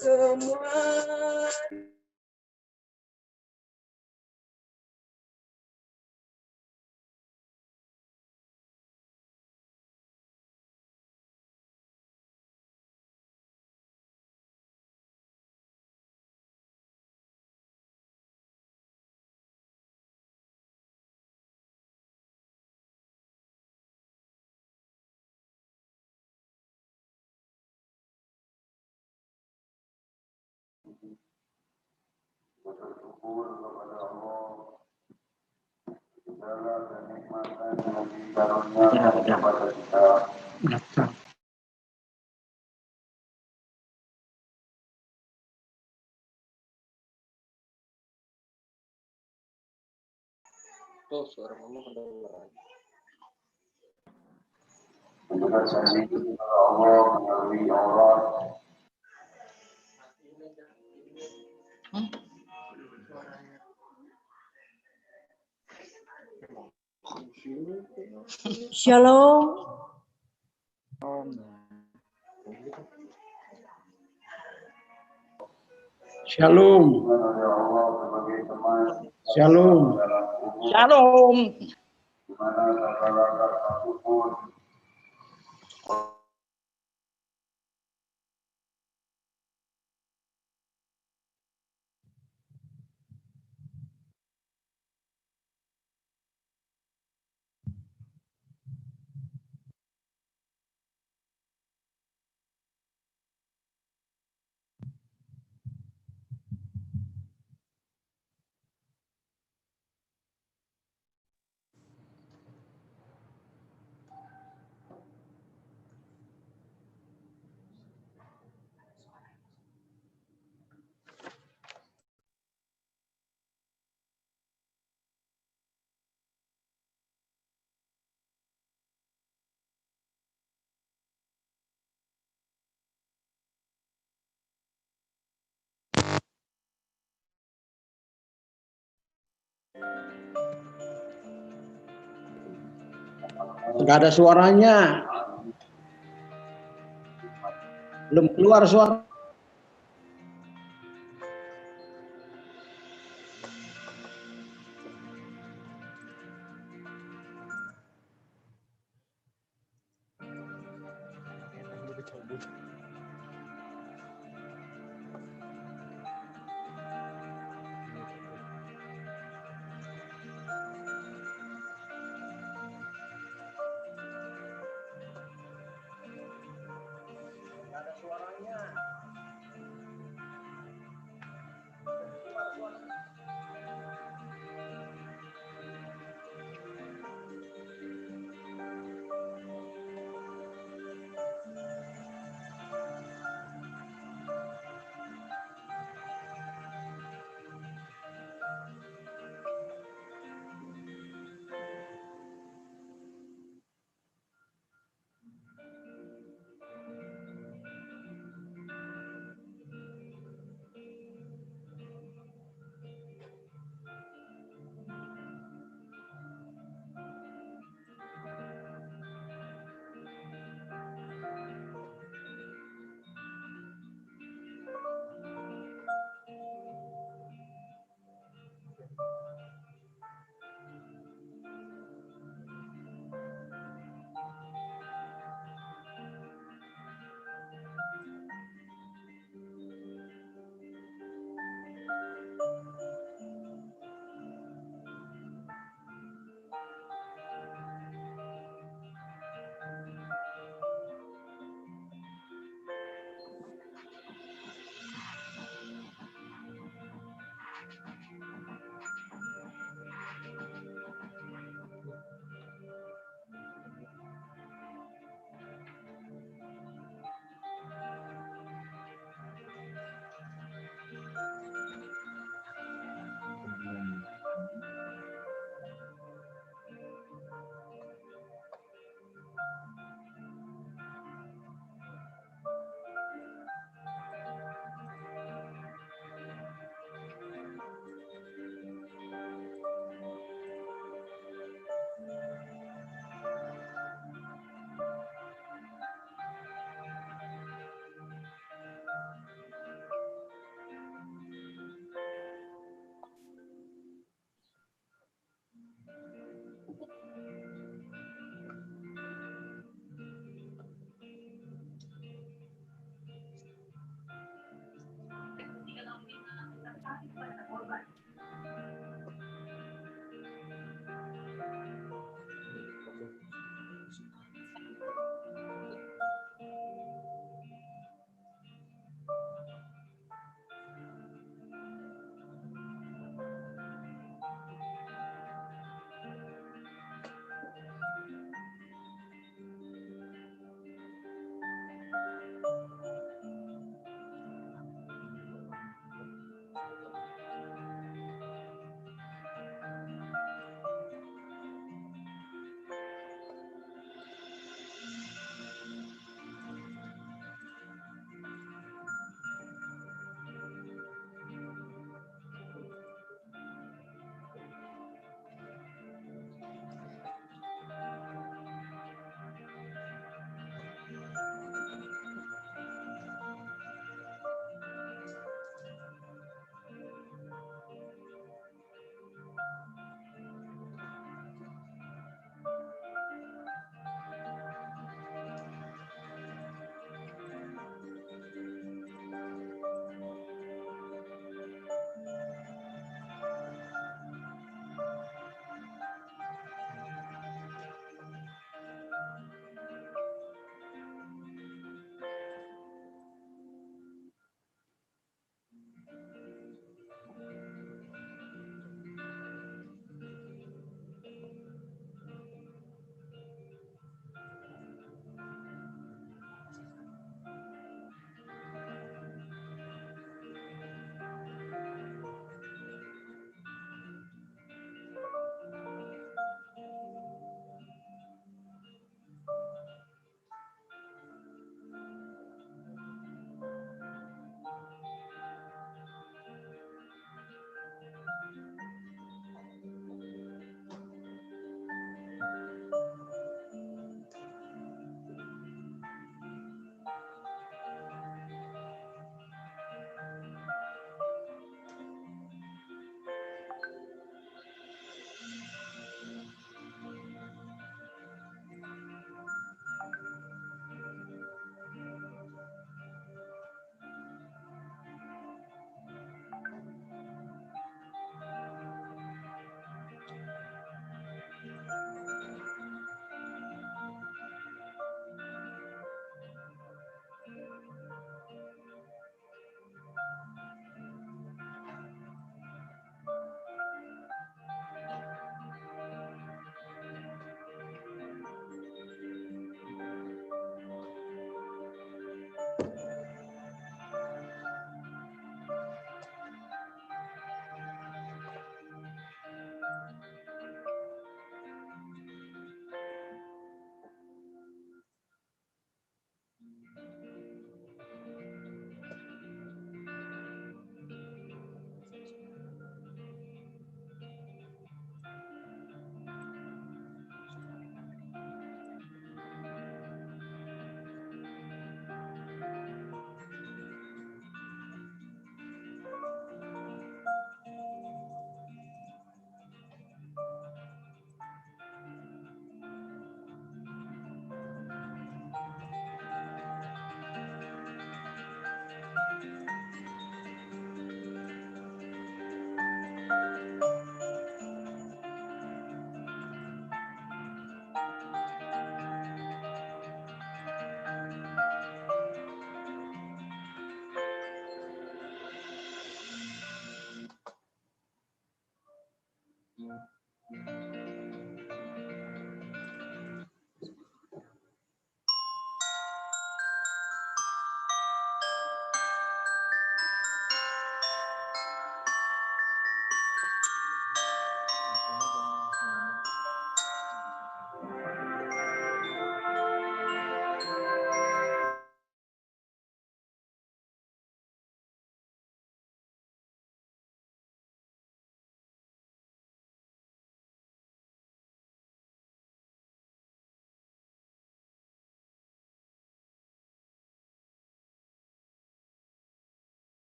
Semua bersyukur kepada Allah segala kenikmatan yang dikaruniakan kepada kita. Tuh suara mama kedengaran. Mendekat janji kepada Allah melalui aurat. Shalom. Shalom. Oleh Allah sebagai teman Shalom. dalam kubur, Shalom. di mana segala satu pun Nggak ada suaranya. Belum keluar suara.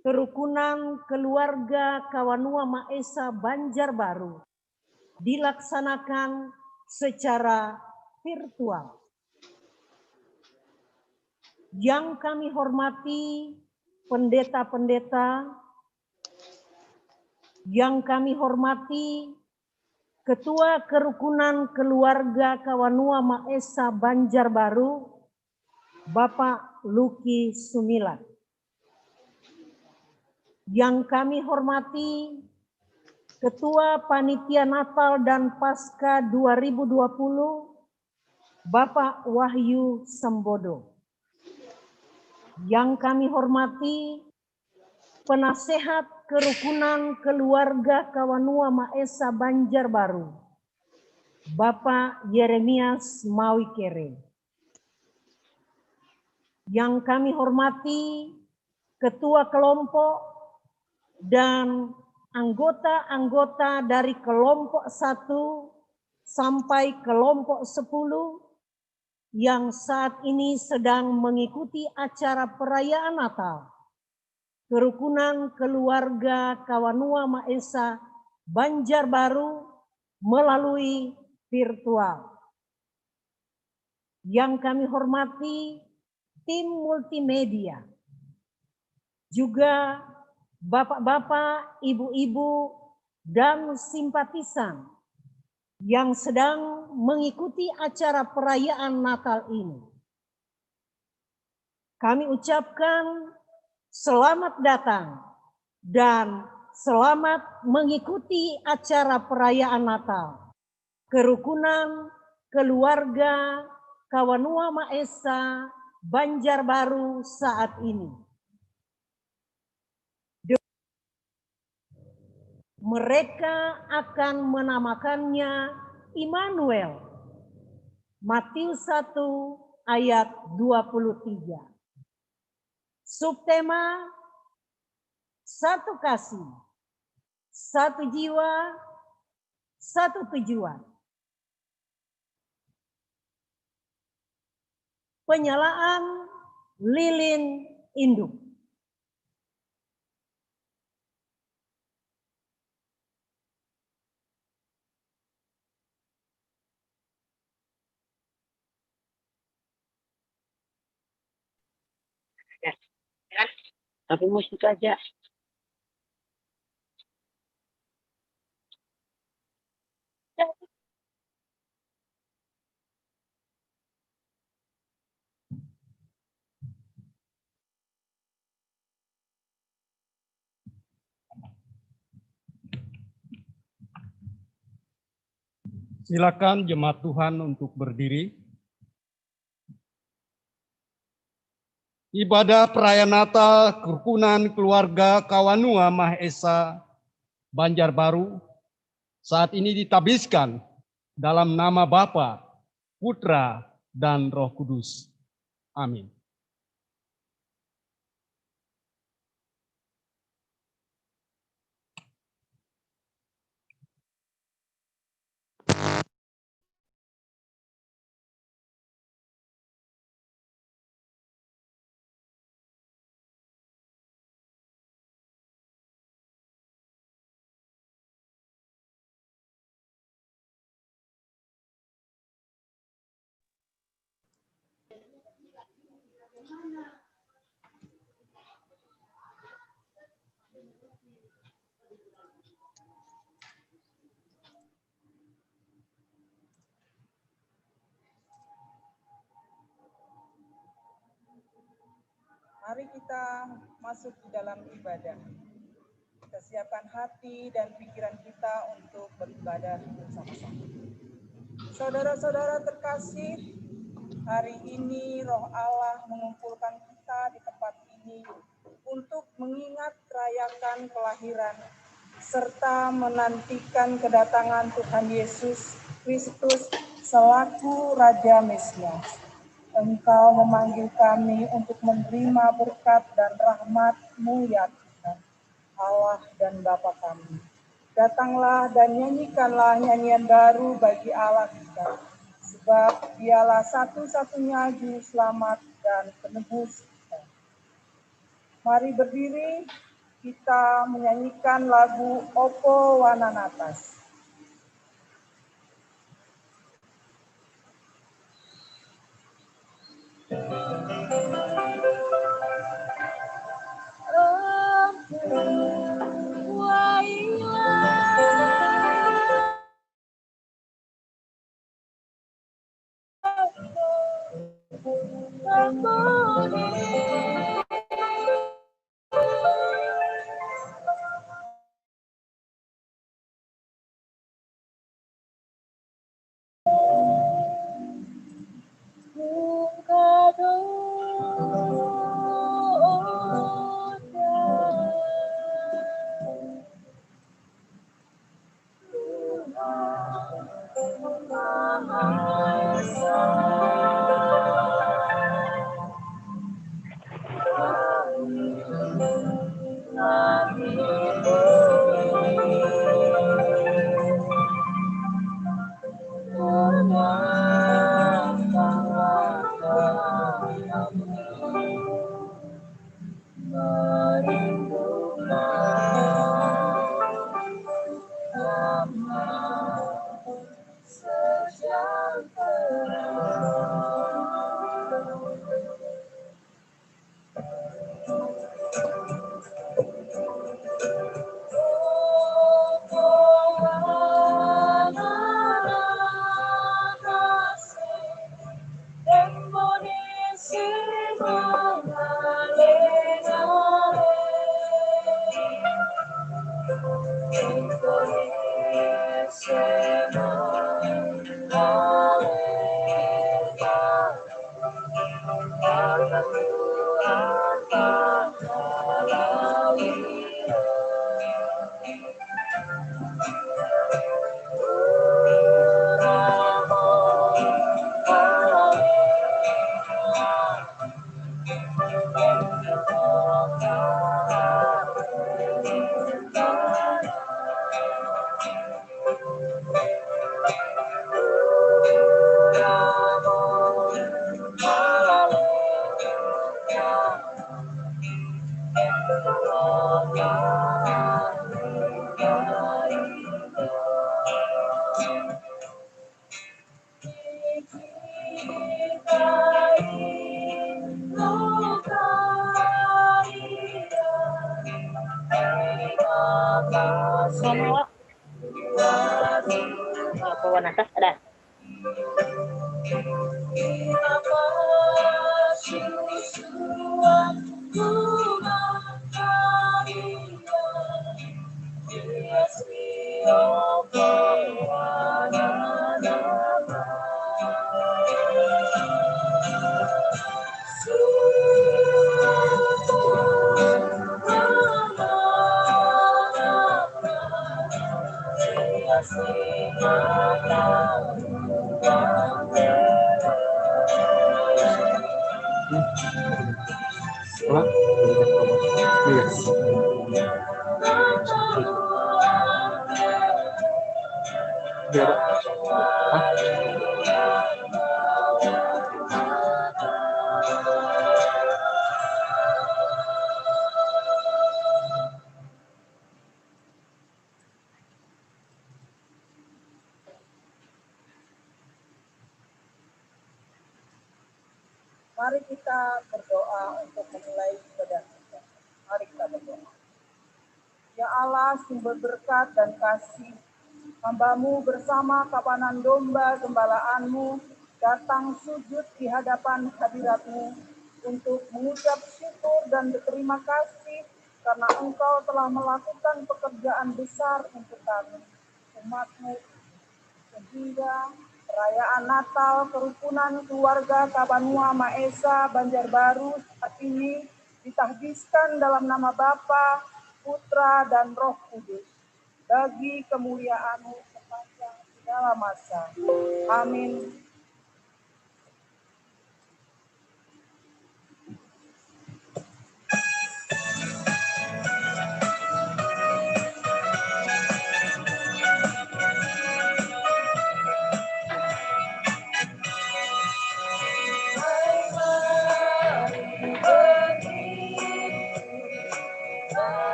Kerukunan keluarga Kawanua Maesa Banjarbaru dilaksanakan secara virtual. Yang kami hormati pendeta-pendeta, yang kami hormati Ketua Kerukunan Keluarga Kawanua Maesa Banjarbaru, Bapak Luki Sumilat. Yang kami hormati Ketua Panitia Natal dan Paskah 2020, Bapak Wahyu Sembodo. Yang kami hormati Penasehat Kerukunan Keluarga Kawanua Maesa Banjarbaru, Bapak Yeremias Mawikere. Yang kami hormati Ketua Kelompok dan anggota-anggota dari kelompok 1 sampai kelompok 10 yang saat ini sedang mengikuti acara perayaan Natal Kerukunan Keluarga Kawanua Maesa Banjarbaru melalui virtual. Yang kami hormati tim multimedia, juga bapak-bapak, ibu-ibu, dan simpatisan yang sedang mengikuti acara perayaan Natal ini. Kami ucapkan selamat datang dan selamat mengikuti acara perayaan Natal Kerukunan Keluarga Kawanua Maesa Banjarbaru saat ini. Mereka akan menamakannya Immanuel. Matius 1 ayat 23. Subtema: satu kasih, satu jiwa, satu tujuan. Penyalaan lilin induk. Tapi musik aja. Silakan jemaat Tuhan untuk berdiri. Ibadah perayaan Natal Kerukunan Keluarga Kawanua Maesa Banjarbaru saat ini ditabiskan dalam nama Bapa, Putra, dan Roh Kudus. Amin. Mari kita masuk di dalam ibadah. Kita siapkan hati dan pikiran kita untuk beribadah bersama-sama. Saudara-saudara terkasih, hari ini Roh Allah mengumpulkan kita di tempat ini untuk mengingat rayakan kelahiran serta menantikan kedatangan Tuhan Yesus Kristus selaku Raja Mesias. Engkau memanggil kami untuk menerima berkat dan rahmat-Mu ya Tuhan. Allah dan Bapa kami. Datanglah dan nyanyikanlah nyanyian baru bagi Allah kita, sebab dialah satu-satunya juru selamat dan penebus kita. Mari berdiri, kita menyanyikan lagu Opo Wananatas. Opo Wananatas ada. Mari kita berdoa untuk memulai ibadah kita. Mari kita berdoa. Ya Allah, sumber berkat dan kasih, hamba-Mu bersama kawanan domba gembalaanmu datang sujud di hadapan hadirat-Mu untuk mengucap syukur dan berterima kasih karena Engkau telah melakukan pekerjaan besar untuk kami, umat-Mu, sehingga perayaan Natal kerukunan keluarga Kabanua Maesa Banjarbaru saat ini ditahbiskan dalam nama Bapa, Putra, dan Roh Kudus bagi kemuliaan-Mu sepanjang segala masa. Amin.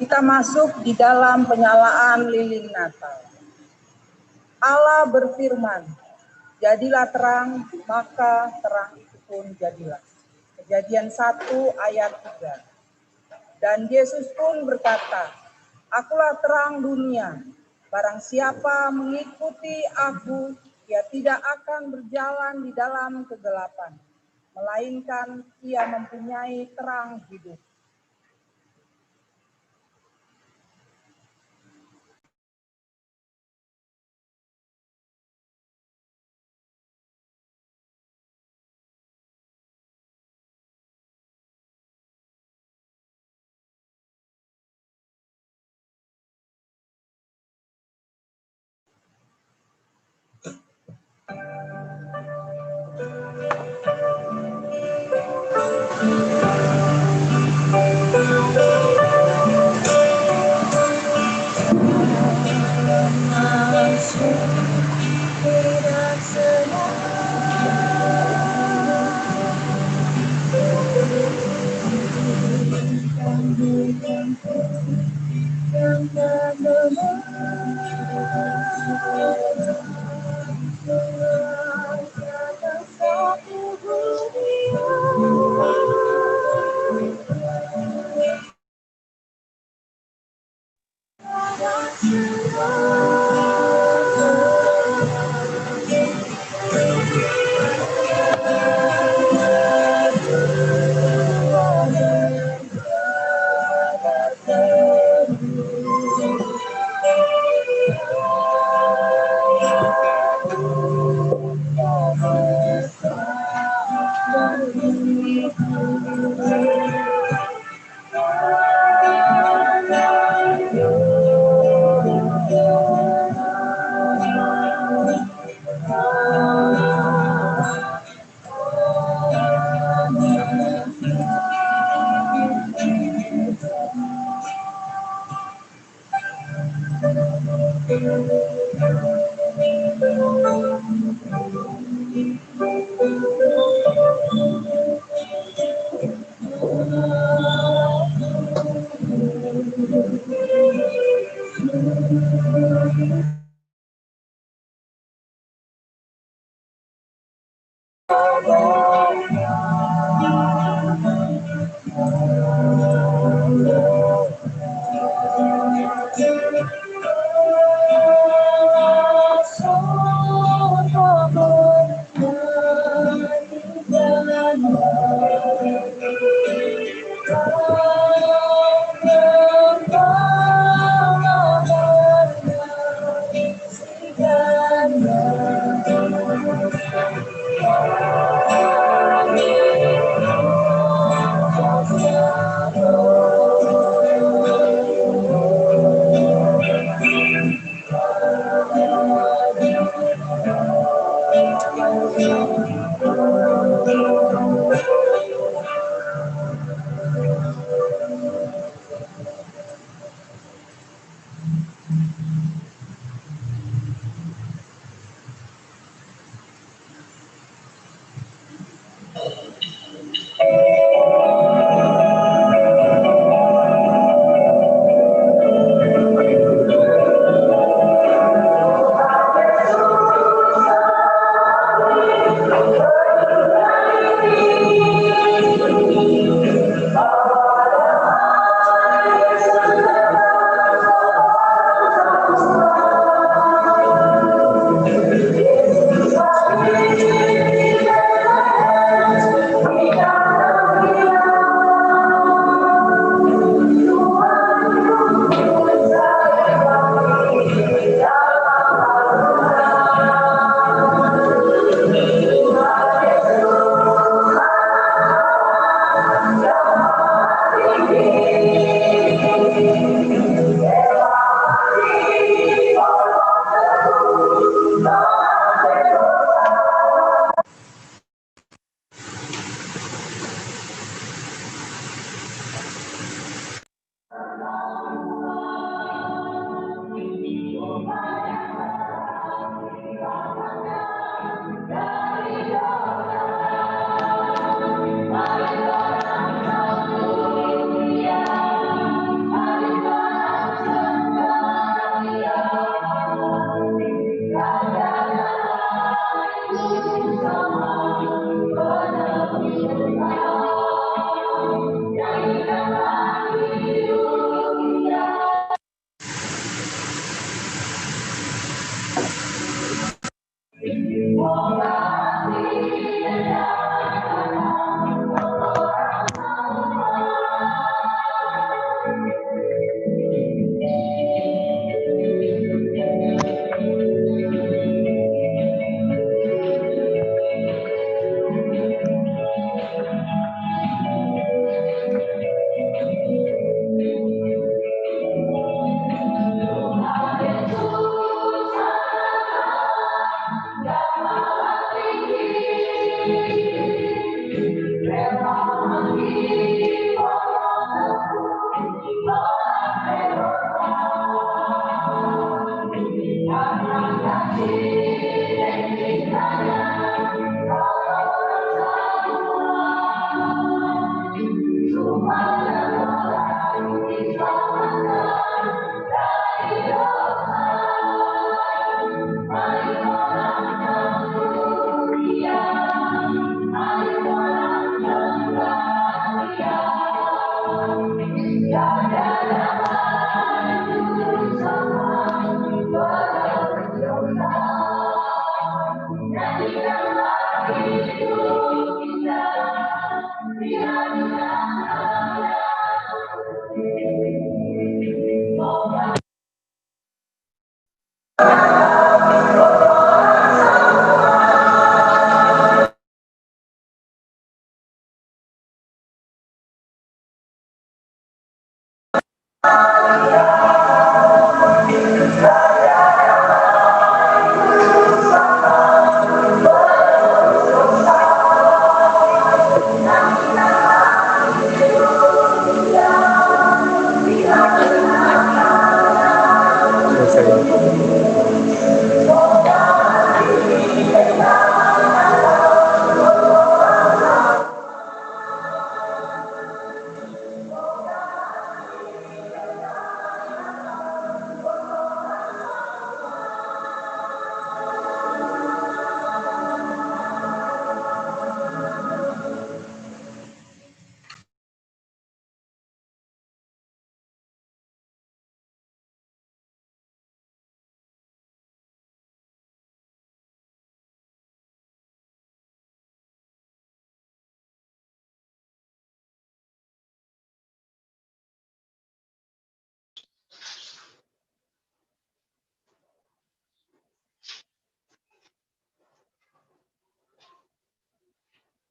Kita masuk di dalam penyalaan lilin Natal. Allah berfirman, jadilah terang, maka terang itu pun jadilah. Kejadian 1 ayat 3. Dan Yesus pun berkata, akulah terang dunia. Barang siapa mengikuti aku, ia tidak akan berjalan di dalam kegelapan, melainkan ia mempunyai terang hidup.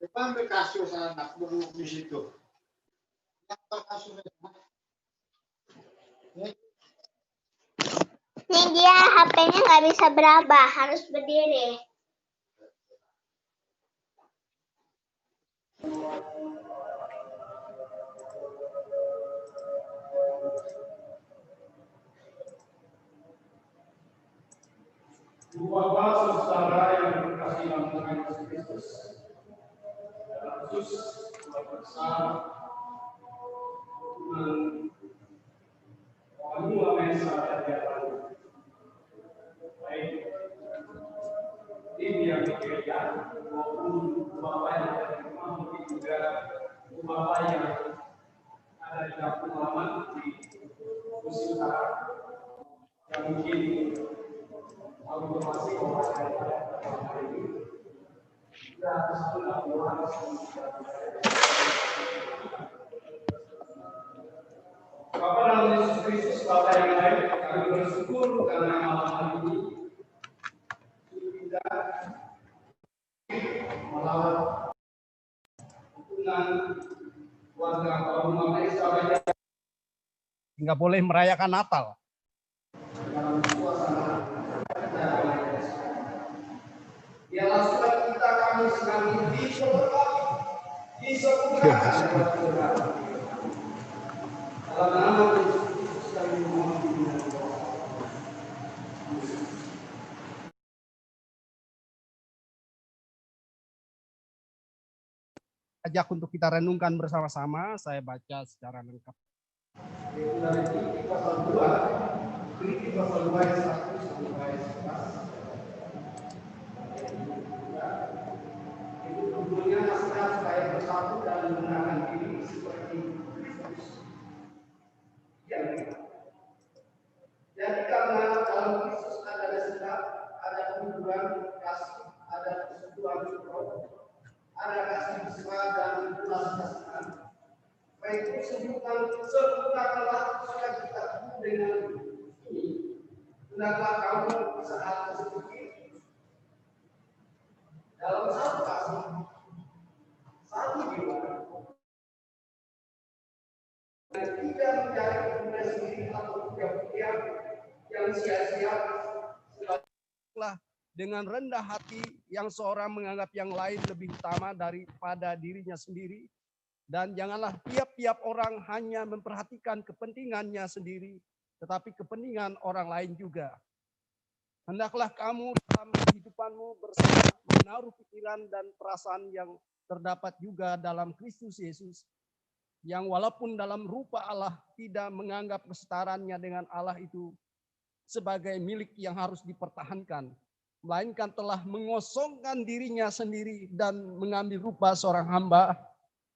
Depan kasur sana nak duduk di situ. Ini dia HP-nya nggak bisa berubah, harus berdiri. Dua bangsa saudara yang berkasih dalam Tuhan Yesus Kristus. Dalam khusus bersama dengan Kawanua Mesa dan Jatah. Baik tim yang bekerja maupun Bapak yang ada di rumah, mungkin juga Bapak yang ada di kampung halaman di Sulawesi Utara yang mungkin informasi bahwa hari ini kita sudah mulai Bapak dalam Yesus Kristus, Bapak yang baik, kami bersyukur karena malam hari ini kita melawan hubungan warga Kawanua Mesa hingga boleh merayakan Natal dalam suasana. Ialah surat kita kami senanti disempurnakan dalam nama Yesus Kristus kami memohon. Ajak untuk kita renungkan bersama-sama, saya baca secara lengkap. Dari Filipi pasal 2, Filipi pasal 2 ayat 1 sampai 11. Itu tentunya nasihat supaya bersatu dan menggunakan diri seperti Kristus yang kita. Jadi karena dalam Kristus ada nasihat, ada kemuduran kasih, ada persekutuan roh, ada kasih mesra dan belas kasihan. Baik sempurnakanlah sukacita dengan ini. Hendaklah kamu saat seperti dalam satu kasih, satu jiwa, dan tidak mencari kepentingan sendiri atau puja-puja yang sia-sia. Dengan rendah hati yang seorang menganggap yang lain lebih utama daripada dirinya sendiri, Dan janganlah tiap-tiap orang hanya memperhatikan kepentingannya sendiri, tetapi kepentingan orang lain juga. Hendaklah kamu dalam kehidupanmu bersama menaruh pikiran dan perasaan yang terdapat juga dalam Kristus Yesus, yang walaupun dalam rupa Allah tidak menganggap kesetaraannya dengan Allah itu sebagai milik yang harus dipertahankan, melainkan telah mengosongkan dirinya sendiri dan mengambil rupa seorang hamba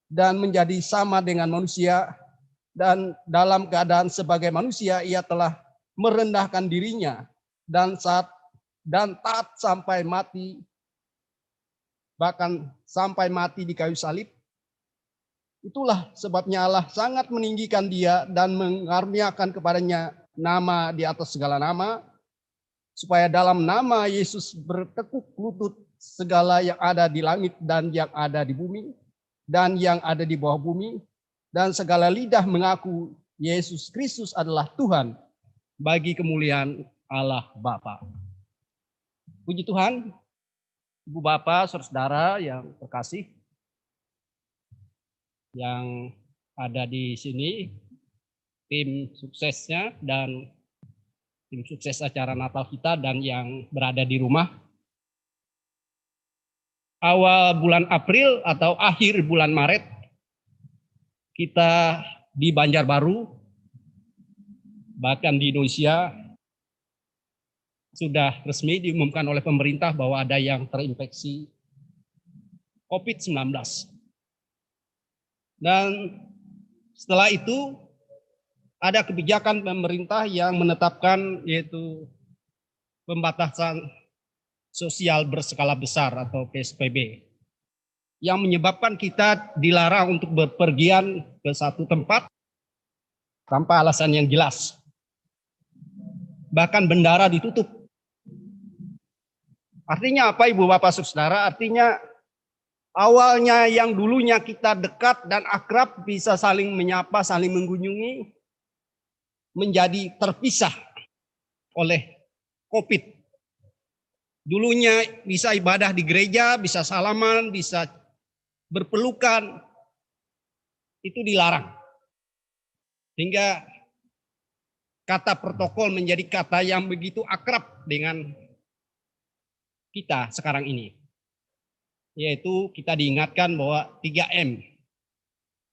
dan menjadi sama dengan manusia, dan dalam keadaan sebagai manusia ia telah merendahkan dirinya dan taat sampai mati, bahkan sampai mati di kayu salib. Itulah sebabnya Allah sangat meninggikan dia dan mengaruniakan kepadanya nama di atas segala nama, supaya dalam nama Yesus bertekuk lutut segala yang ada di langit dan yang ada di bumi dan yang ada di bawah bumi, dan segala lidah mengaku Yesus Kristus adalah Tuhan, bagi kemuliaan Allah Bapa. Puji Tuhan, Ibu Bapak, saudara yang terkasih, yang ada di sini, tim suksesnya dan tim sukses acara Natal kita, dan yang berada di rumah. Awal bulan April atau akhir bulan Maret, kita di Banjarbaru, bahkan di Indonesia, sudah resmi diumumkan oleh pemerintah bahwa ada yang terinfeksi COVID-19. Dan setelah itu ada kebijakan pemerintah yang menetapkan, yaitu pembatasan sosial berskala besar atau PSBB, yang menyebabkan kita dilarang untuk berpergian ke satu tempat tanpa alasan yang jelas. Bahkan bandara ditutup. Artinya apa, Ibu Bapak Saudara? Artinya awalnya yang dulunya kita dekat dan akrab, bisa saling menyapa, saling mengunjungi, menjadi terpisah oleh COVID. Dulunya bisa ibadah di gereja, bisa salaman, bisa berpelukan, itu dilarang. Sehingga kata protokol menjadi kata yang begitu akrab dengan kita sekarang ini. Yaitu kita diingatkan bahwa 3M.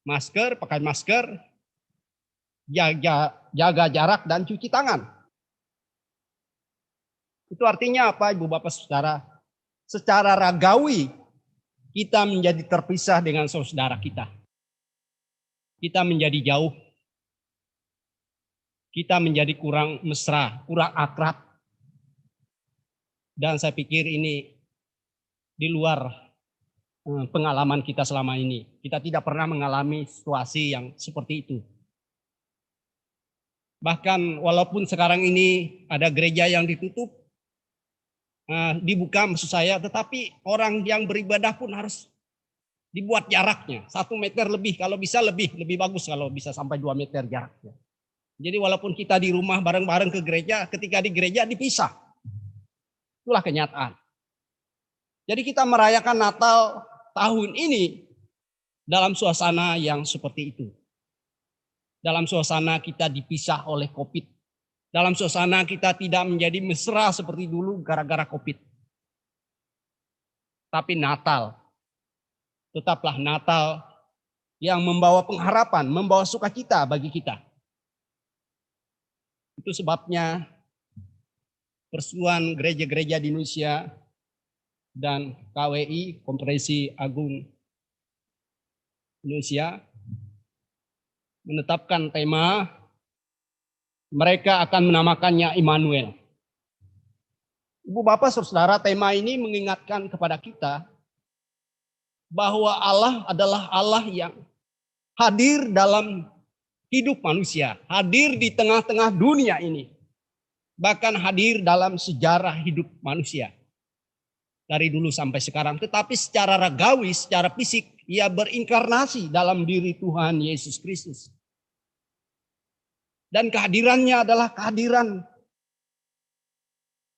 Masker, pakai masker, jaga jarak, dan cuci tangan. Itu artinya apa, Ibu Bapak Saudara? Secara ragawi kita menjadi terpisah dengan saudara kita. Kita menjadi jauh. Kita menjadi kurang mesra, kurang akrab. Dan saya pikir ini di luar pengalaman kita selama ini. Kita tidak pernah mengalami situasi yang seperti itu. Bahkan walaupun sekarang ini ada gereja yang ditutup, dibuka maksud saya, tetapi orang yang beribadah pun harus dibuat jaraknya 1 meter lebih, kalau bisa lebih bagus kalau bisa sampai 2 meter jaraknya. Jadi walaupun kita di rumah bareng-bareng ke gereja, ketika di gereja dipisah. Itulah kenyataan. Jadi kita merayakan Natal tahun ini dalam suasana yang seperti itu. Dalam suasana kita dipisah oleh COVID. Dalam suasana kita tidak menjadi mesra seperti dulu gara-gara COVID. Tapi Natal, tetaplah Natal yang membawa pengharapan, membawa sukacita bagi kita. Itu sebabnya Persekutuan Gereja-Gereja di Indonesia dan KWI, Konferensi Agung Indonesia, menetapkan tema, mereka akan menamakannya Immanuel. Ibu Bapak Saudara, tema ini mengingatkan kepada kita bahwa Allah adalah Allah yang hadir dalam hidup manusia, hadir di tengah-tengah dunia ini, bahkan hadir dalam sejarah hidup manusia dari dulu sampai sekarang. Tetapi secara ragawi, secara fisik, ia berinkarnasi dalam diri Tuhan Yesus Kristus. Dan kehadirannya adalah kehadiran,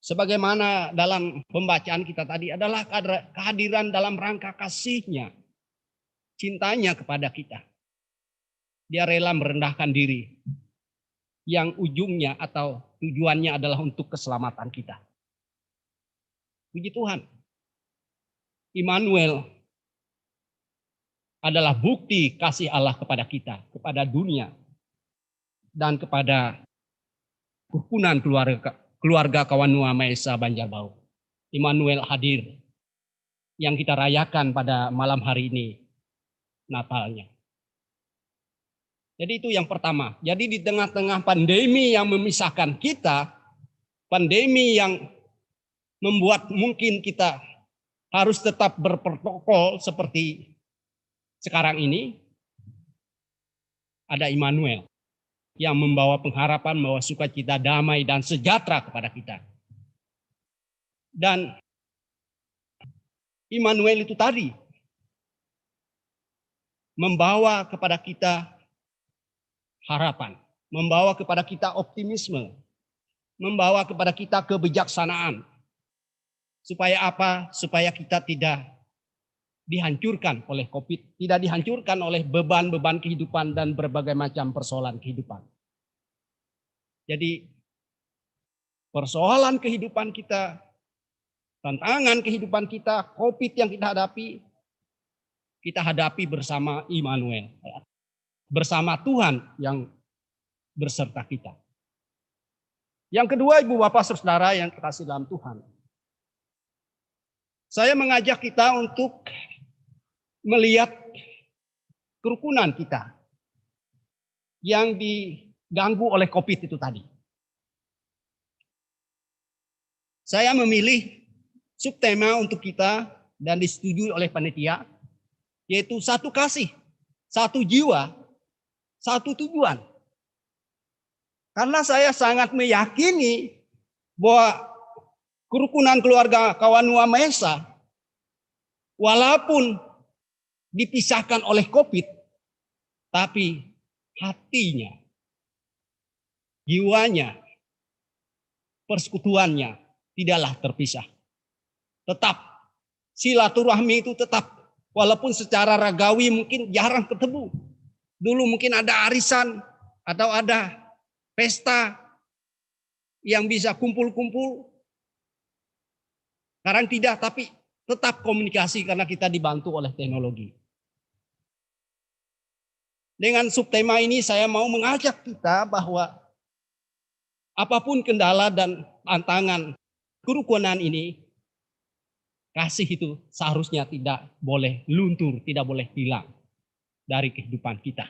sebagaimana dalam pembacaan kita tadi, adalah kehadiran dalam rangka kasih-Nya. cintanya kepada kita. Dia rela merendahkan diri yang ujungnya atau tujuannya adalah untuk keselamatan kita. Puji Tuhan. Immanuel adalah bukti kasih Allah kepada kita, kepada dunia, dan kepada kerukunan keluarga Kawanua Maesa Banjarbau. Immanuel hadir yang kita rayakan pada malam hari ini, Natalnya. Jadi itu yang pertama. Jadi di tengah-tengah pandemi yang memisahkan kita, pandemi yang membuat mungkin kita harus tetap berprotokol seperti sekarang ini, ada Immanuel yang membawa pengharapan, membawa sukacita, damai, dan sejahtera kepada kita. Dan Immanuel itu tadi membawa kepada kita harapan, membawa kepada kita optimisme, membawa kepada kita kebijaksanaan. Supaya apa? Supaya kita tidak dihancurkan oleh COVID, tidak dihancurkan oleh beban-beban kehidupan dan berbagai macam persoalan kehidupan. Jadi persoalan kehidupan kita, tantangan kehidupan kita, COVID yang kita hadapi bersama Immanuel, bersama Tuhan yang berserta kita. Yang kedua, Ibu Bapak Saudara yang kekasih dalam Tuhan, saya mengajak kita untuk melihat kerukunan kita yang diganggu oleh COVID itu tadi. Saya memilih subtema untuk kita dan disetujui oleh panitia, yaitu satu kasih, satu jiwa, satu tujuan. Karena saya sangat meyakini bahwa kerukunan keluarga Kawanua Maesa, walaupun dipisahkan oleh COVID, tapi hatinya, jiwanya, persekutuannya tidaklah terpisah. Tetap silaturahmi itu tetap, walaupun secara ragawi mungkin jarang ketemu. Dulu mungkin ada arisan atau ada pesta yang bisa kumpul-kumpul. Sekarang tidak, tapi tetap komunikasi karena kita dibantu oleh teknologi. Dengan subtema ini saya mau mengajak kita bahwa apapun kendala dan tantangan kerukunan ini, kasih itu seharusnya tidak boleh luntur, tidak boleh hilang dari kehidupan kita.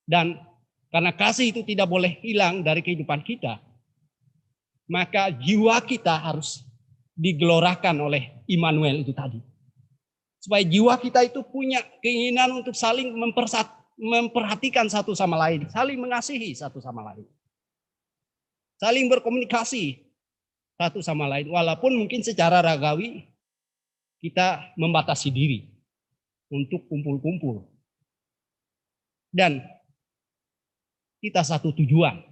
Dan karena kasih itu tidak boleh hilang dari kehidupan kita, maka jiwa kita harus digelorakan oleh Immanuel itu tadi. Supaya jiwa kita itu punya keinginan untuk saling memperhatikan satu sama lain, saling mengasihi satu sama lain. Saling berkomunikasi satu sama lain, walaupun mungkin secara ragawi kita membatasi diri untuk kumpul-kumpul. Dan kita satu tujuan.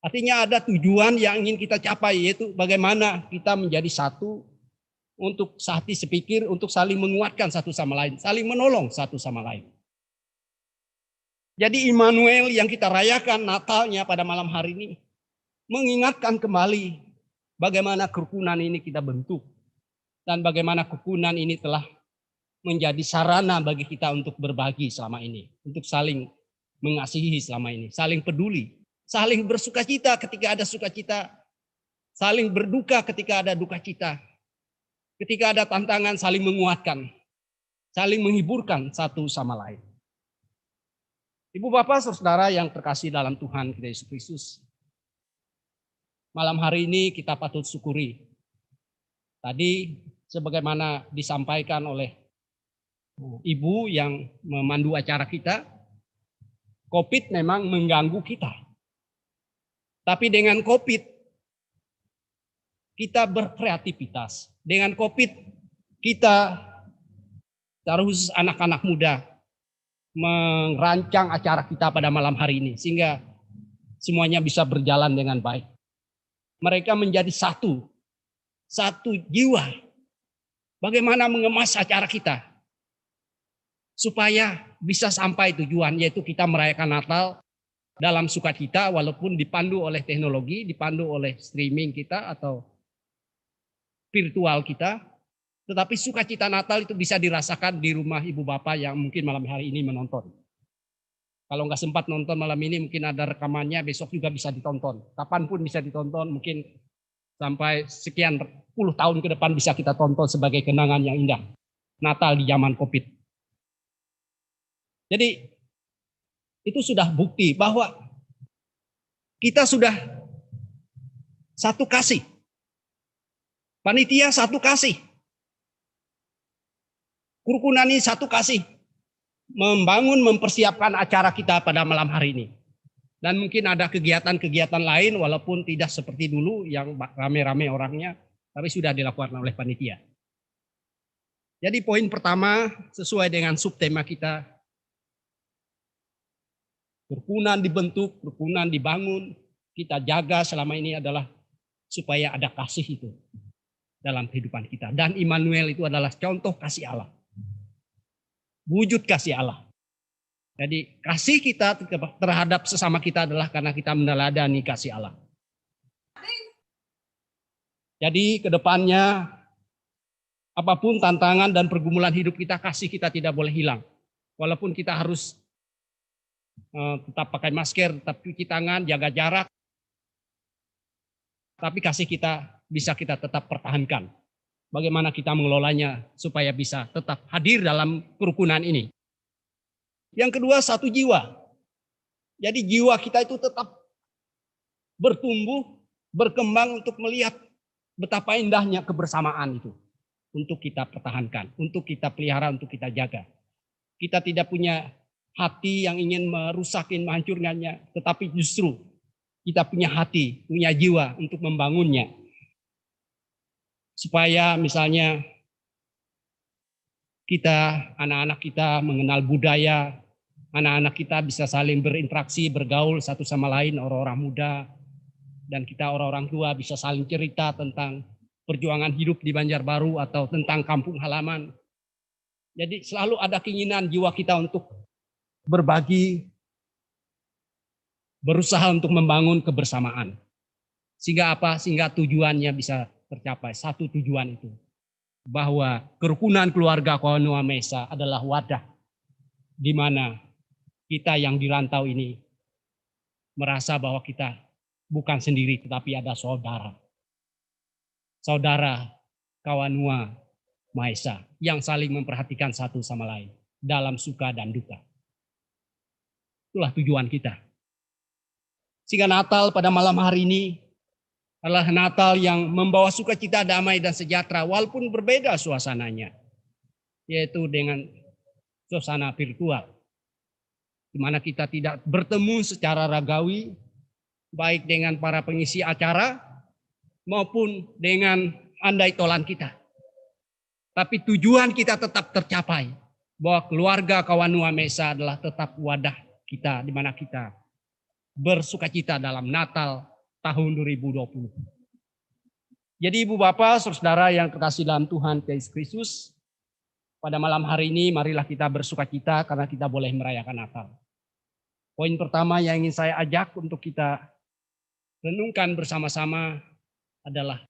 Artinya ada tujuan yang ingin kita capai, yaitu bagaimana kita menjadi satu untuk sehati sepikir, untuk saling menguatkan satu sama lain, saling menolong satu sama lain. Jadi Immanuel yang kita rayakan Natalnya pada malam hari ini mengingatkan kembali bagaimana kerukunan ini kita bentuk dan bagaimana kerukunan ini telah menjadi sarana bagi kita untuk berbagi selama ini, untuk saling mengasihi selama ini, saling peduli, saling bersukacita ketika ada sukacita, saling berduka ketika ada duka cita, ketika ada tantangan saling menguatkan, saling menghiburkan satu sama lain. Ibu Bapak Saudara yang terkasih dalam Tuhan kita Yesus Kristus, malam hari ini kita patut syukuri. Tadi sebagaimana disampaikan oleh Ibu yang memandu acara kita, COVID memang mengganggu kita. Tapi dengan COVID, kita berkreativitas. Dengan COVID, kita, secara khusus anak-anak muda, merancang acara kita pada malam hari ini. Sehingga semuanya bisa berjalan dengan baik. Mereka menjadi satu jiwa. Bagaimana mengemas acara kita supaya bisa sampai tujuan, yaitu kita merayakan Natal dalam sukacita, walaupun dipandu oleh teknologi, dipandu oleh streaming kita atau virtual kita, tetapi sukacita Natal itu bisa dirasakan di rumah ibu bapak yang mungkin malam hari ini menonton. Kalau nggak sempat nonton malam ini, mungkin ada rekamannya, besok juga bisa ditonton. Kapanpun bisa ditonton, mungkin sampai sekian puluh tahun ke depan bisa kita tonton sebagai kenangan yang indah. Natal di zaman COVID. Jadi itu sudah bukti bahwa kita sudah satu kasih. Panitia satu kasih. Kerukunan ini satu kasih. Membangun, mempersiapkan acara kita pada malam hari ini. Dan mungkin ada kegiatan-kegiatan lain walaupun tidak seperti dulu yang rame-rame orangnya, tapi sudah dilakukan oleh panitia. Jadi poin pertama sesuai dengan subtema kita, kerukunan dibentuk, kerukunan dibangun, kita jaga selama ini adalah supaya ada kasih itu dalam kehidupan kita. Dan Immanuel itu adalah contoh kasih Allah. Wujud kasih Allah. Jadi kasih kita terhadap sesama kita adalah karena kita meneladani kasih Allah. Jadi ke depannya apapun tantangan dan pergumulan hidup kita, kasih kita tidak boleh hilang. Walaupun kita harus tetap pakai masker, tetap cuci tangan, jaga jarak. Tapi kasih kita bisa kita tetap pertahankan. Bagaimana kita mengelolanya supaya bisa tetap hadir dalam kerukunan ini. Yang kedua, satu jiwa. Jadi jiwa kita itu tetap bertumbuh, berkembang untuk melihat betapa indahnya kebersamaan itu. Untuk kita pertahankan, untuk kita pelihara, untuk kita jaga. Kita tidak punya hati yang ingin merusakin, menghancurkannya. Tetapi justru kita punya hati, punya jiwa untuk membangunnya. Supaya misalnya kita, anak-anak kita mengenal budaya, anak-anak kita bisa saling berinteraksi, bergaul satu sama lain, orang-orang muda, dan kita orang-orang tua bisa saling cerita tentang perjuangan hidup di Banjarbaru atau tentang kampung halaman. Jadi selalu ada keinginan jiwa kita untuk berbagi, berusaha untuk membangun kebersamaan. Sehingga apa? Sehingga tujuannya bisa tercapai. Satu tujuan itu. Bahwa kerukunan keluarga Kawanua Mesa adalah wadah di mana kita yang di rantau ini merasa bahwa kita bukan sendiri tetapi ada saudara. Saudara Kawanua Mesa yang saling memperhatikan satu sama lain dalam suka dan duka. Itulah tujuan kita. Sehingga Natal pada malam hari ini adalah Natal yang membawa sukacita, damai, dan sejahtera walaupun berbeda suasananya. Yaitu dengan suasana virtual. Di mana kita tidak bertemu secara ragawi, baik dengan para pengisi acara maupun dengan andai tolan kita. Tapi tujuan kita tetap tercapai. Bahwa keluarga Kawanua Mesa adalah tetap wadah kita di mana kita bersukacita dalam Natal tahun 2020. Jadi Ibu Bapak, Saudara yang terkasih dalam Tuhan Yesus Kristus, pada malam hari ini marilah kita bersukacita karena kita boleh merayakan Natal. Poin pertama yang ingin saya ajak untuk kita renungkan bersama-sama adalah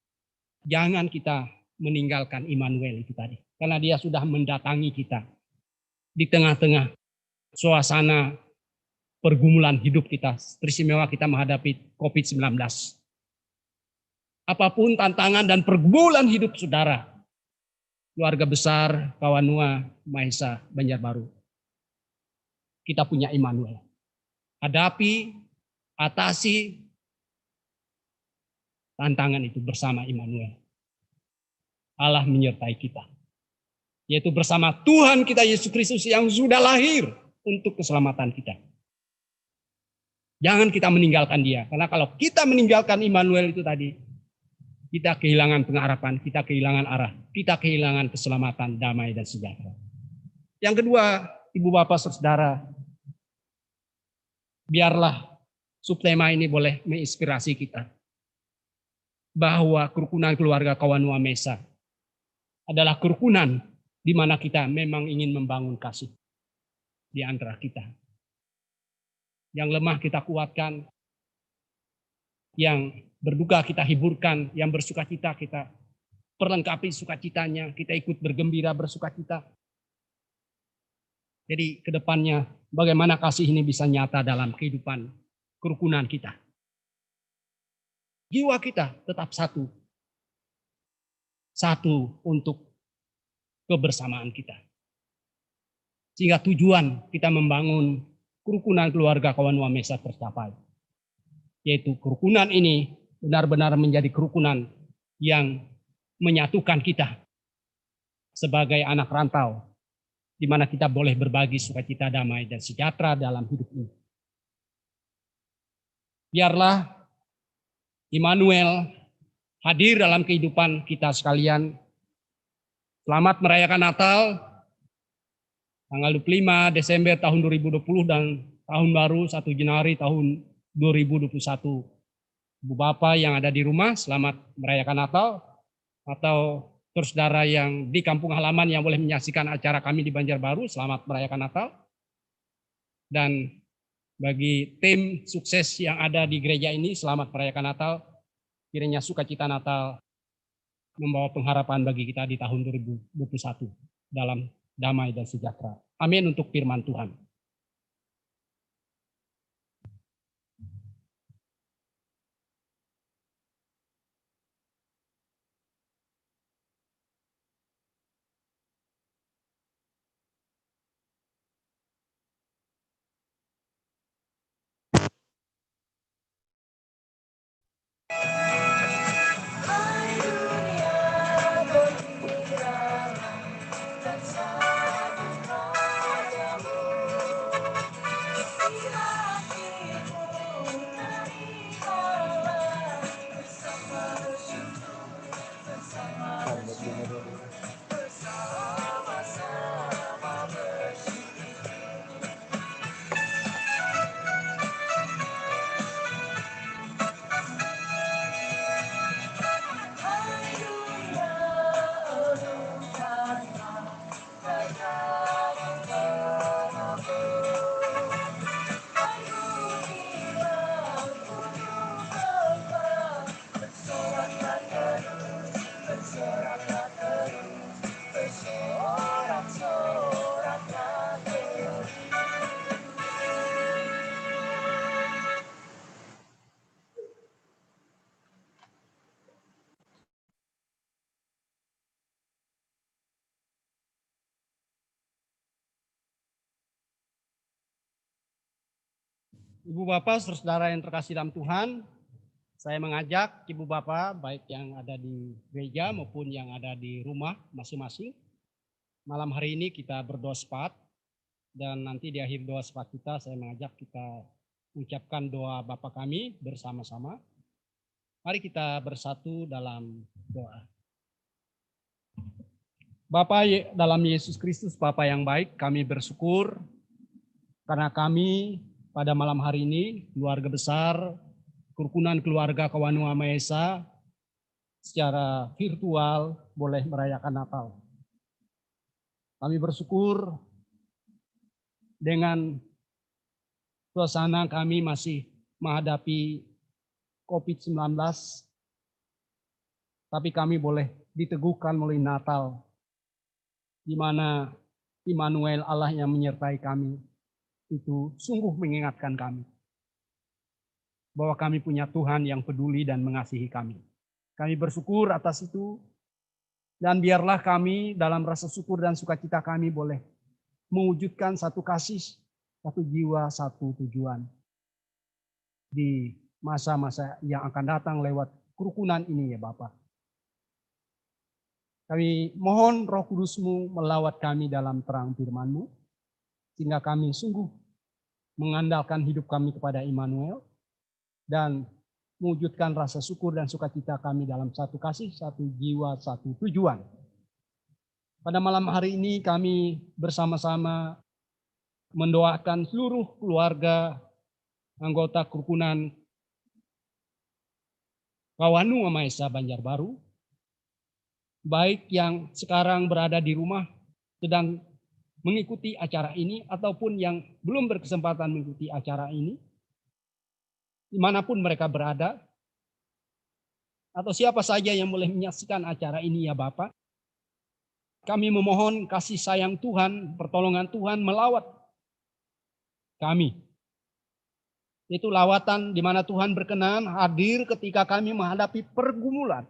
jangan kita meninggalkan Immanuel itu tadi. Karena dia sudah mendatangi kita di tengah-tengah suasana pergumulan hidup kita, teristimewa kita menghadapi COVID-19. Apapun tantangan dan pergumulan hidup saudara, keluarga besar Kawanua Mesa Banjarbaru, kita punya Immanuel. Hadapi, atasi tantangan itu bersama Immanuel. Allah menyertai kita. Yaitu bersama Tuhan kita Yesus Kristus yang sudah lahir untuk keselamatan kita. Jangan kita meninggalkan dia. Karena kalau kita meninggalkan Immanuel itu tadi, kita kehilangan pengharapan, kita kehilangan arah, kita kehilangan keselamatan, damai, dan sejahtera. Yang kedua, Ibu Bapak Saudara, biarlah subtema ini boleh menginspirasi kita. Bahwa kerukunan keluarga Kawanua Mesa adalah kerukunan di mana kita memang ingin membangun kasih di antara kita. Yang lemah kita kuatkan, yang berduka kita hiburkan, yang bersukacita kita perlengkapi sukacitanya, kita ikut bergembira bersukacita. Jadi ke depannya bagaimana kasih ini bisa nyata dalam kehidupan kerukunan kita. Jiwa kita tetap satu. Satu untuk kebersamaan kita. Sehingga tujuan kita membangun kerukunan keluarga Kawan Wamesa tercapai. Yaitu kerukunan ini benar-benar menjadi kerukunan yang menyatukan kita sebagai anak rantau, di mana kita boleh berbagi sukacita, damai, dan sejahtera dalam hidup ini. Biarlah Immanuel hadir dalam kehidupan kita sekalian. Selamat merayakan Natal, tanggal 25 Desember tahun 2020 dan tahun baru 1 Januari tahun 2021. Ibu Bapak yang ada di rumah, selamat merayakan Natal. Atau saudara yang di kampung halaman yang boleh menyaksikan acara kami di Banjarbaru, selamat merayakan Natal. Dan bagi tim sukses yang ada di gereja ini, selamat merayakan Natal. Kiranya sukacita Natal membawa pengharapan bagi kita di tahun 2021 dalam damai dan sejahtera. Amin untuk firman Tuhan. Ibu Bapak, saudara yang terkasih dalam Tuhan, saya mengajak Ibu Bapak, baik yang ada di gereja maupun yang ada di rumah masing-masing. Malam hari ini kita berdoa sepat, dan nanti di akhir doa sepat kita, saya mengajak kita ucapkan doa Bapa kami bersama-sama. Mari kita bersatu dalam doa. Bapa dalam Yesus Kristus, Bapa yang baik, kami bersyukur karena kami pada malam hari ini, keluarga besar, kerukunan keluarga Kawan Wamesa secara virtual boleh merayakan Natal. Kami bersyukur dengan suasana kami masih menghadapi COVID-19, tapi kami boleh diteguhkan melalui Natal, di mana Immanuel Allah yang menyertai kami, itu sungguh mengingatkan kami bahwa kami punya Tuhan yang peduli dan mengasihi kami. Kami bersyukur atas itu, dan biarlah kami dalam rasa syukur dan sukacita kami boleh mewujudkan satu kasih, satu jiwa, satu tujuan di masa-masa yang akan datang lewat kerukunan ini ya Bapak. Kami mohon Roh Kudus-Mu melawat kami dalam terang firman-Mu, sehingga kami sungguh mengandalkan hidup kami kepada Immanuel dan mewujudkan rasa syukur dan sukacita kami dalam satu kasih, satu jiwa, satu tujuan. Pada malam hari ini kami bersama-sama mendoakan seluruh keluarga anggota kerukunan Kawan Wamesa Banjarbaru, baik yang sekarang berada di rumah sedang mengikuti acara ini ataupun yang belum berkesempatan mengikuti acara ini, dimanapun mereka berada, atau siapa saja yang boleh menyaksikan acara ini ya Bapak. Kami memohon kasih sayang Tuhan, pertolongan Tuhan melawat kami. Itu lawatan di mana Tuhan berkenan hadir ketika kami menghadapi pergumulan,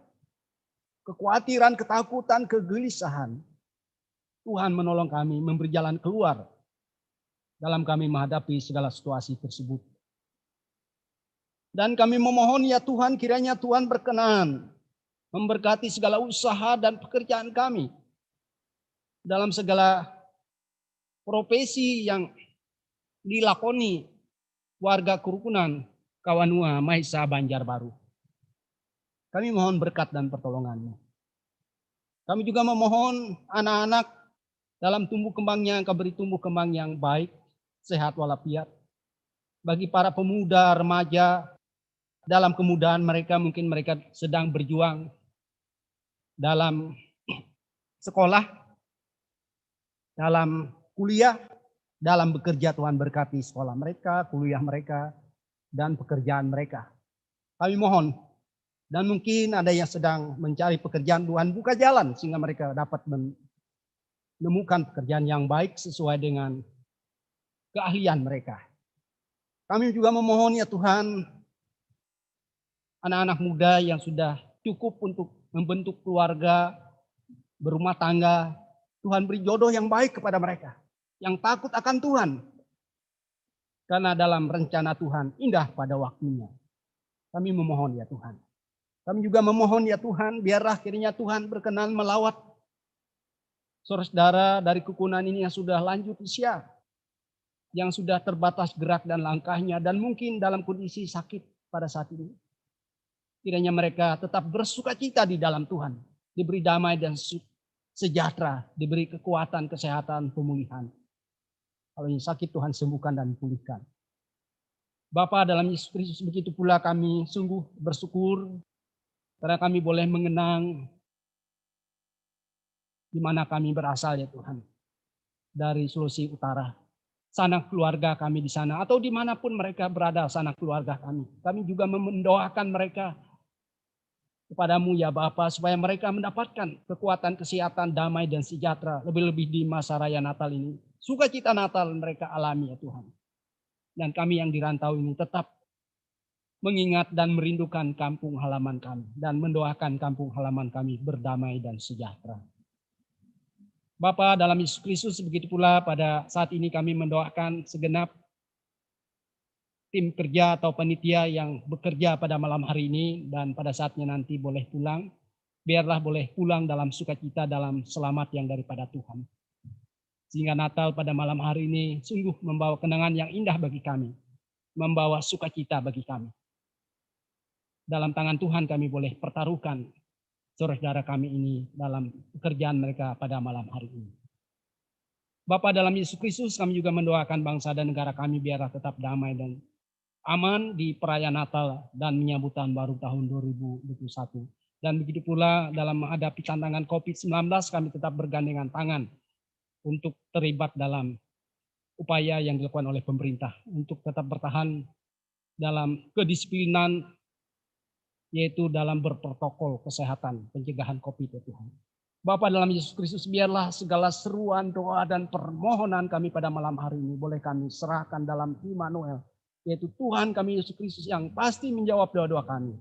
kekhawatiran, ketakutan, kegelisahan. Tuhan menolong kami memberi jalan keluar dalam kami menghadapi segala situasi tersebut. Dan kami memohon ya Tuhan, kiranya Tuhan berkenan memberkati segala usaha dan pekerjaan kami dalam segala profesi yang dilakoni warga kerukunan Kawanua Mahesa Banjarbaru. Kami mohon berkat dan pertolongan-Mu. Kami juga memohon anak-anak dalam tumbuh kembangnya, Engkau beri tumbuh kembang yang baik, sehat walafiat. Bagi para pemuda, remaja, dalam kemudahan mereka, mungkin mereka sedang berjuang dalam sekolah, dalam kuliah, dalam bekerja. Tuhan berkati sekolah mereka, kuliah mereka, dan pekerjaan mereka. Kami mohon, dan mungkin ada yang sedang mencari pekerjaan, Tuhan buka jalan sehingga mereka dapat menemukan pekerjaan yang baik sesuai dengan keahlian mereka. Kami juga memohon ya Tuhan, anak-anak muda yang sudah cukup untuk membentuk keluarga, berumah tangga, Tuhan beri jodoh yang baik kepada mereka, yang takut akan Tuhan. Karena dalam rencana Tuhan indah pada waktunya. Kami memohon ya Tuhan. Kami juga memohon ya Tuhan, biarlah akhirnya Tuhan berkenan melawat saudara dari kerukunan ini yang sudah lanjut usia, yang sudah terbatas gerak dan langkahnya, dan mungkin dalam kondisi sakit pada saat ini. Kiranya mereka tetap bersukacita di dalam Tuhan, diberi damai dan sejahtera, diberi kekuatan, kesehatan, pemulihan. Kalau yang sakit Tuhan sembuhkan dan pulihkan. Bapa, dalam Yesus Kristus begitu pula kami sungguh bersyukur karena kami boleh mengenang di mana kami berasal ya Tuhan. Dari Sulawesi Utara. Sanak keluarga kami di sana. Atau dimanapun mereka berada sanak keluarga kami. Kami juga mendoakan mereka kepadamu ya Bapa. Supaya mereka mendapatkan kekuatan, kesehatan, damai dan sejahtera. Lebih-lebih di masa raya Natal ini. Sukacita Natal mereka alami ya Tuhan. Dan kami yang di rantau ini tetap mengingat dan merindukan kampung halaman kami. Dan mendoakan kampung halaman kami berdamai dan sejahtera. Bapa, dalam Yesus Kristus begitu pula pada saat ini kami mendoakan segenap tim kerja atau panitia yang bekerja pada malam hari ini dan pada saatnya nanti boleh pulang. Biarlah boleh pulang dalam sukacita, dalam selamat yang daripada Tuhan. Sehingga Natal pada malam hari ini sungguh membawa kenangan yang indah bagi kami. Membawa sukacita bagi kami. Dalam tangan Tuhan kami boleh pertaruhkan saudara kami ini dalam pekerjaan mereka pada malam hari ini. Bapa, dalam Yesus Kristus kami juga mendoakan bangsa dan negara kami biarlah tetap damai dan aman di perayaan Natal dan menyambut tahun baru tahun 2021. Dan begitu pula dalam menghadapi tantangan COVID-19 kami tetap bergandengan tangan untuk terlibat dalam upaya yang dilakukan oleh pemerintah untuk tetap bertahan dalam kedisiplinan, yaitu dalam berprotokol kesehatan pencegahan COVID ya Tuhan. Bapa, dalam Yesus Kristus biarlah segala seruan, doa dan permohonan kami pada malam hari ini boleh kami serahkan dalam Immanuel, yaitu Tuhan kami Yesus Kristus yang pasti menjawab doa-doa kami,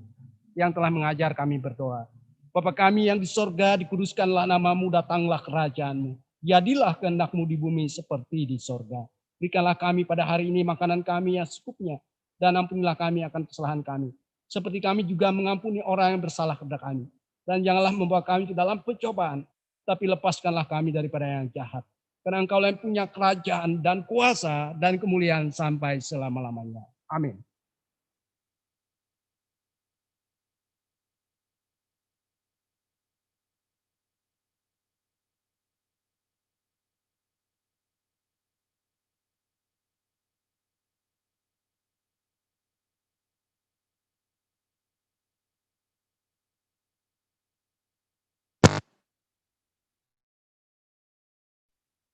yang telah mengajar kami berdoa. Bapa kami yang di sorga, dikuduskanlah namamu, datanglah kerajaanmu. Jadilah kehendak-Mu di bumi seperti di sorga. Berikanlah kami pada hari ini makanan kami yang secukupnya, dan ampunilah kami akan kesalahan kami. Seperti kami juga mengampuni orang yang bersalah kepada kami. Dan janganlah membawa kami ke dalam pencobaan, tapi lepaskanlah kami daripada yang jahat. Karena Engkau yang punya kerajaan dan kuasa dan kemuliaan sampai selama-lamanya. Amin.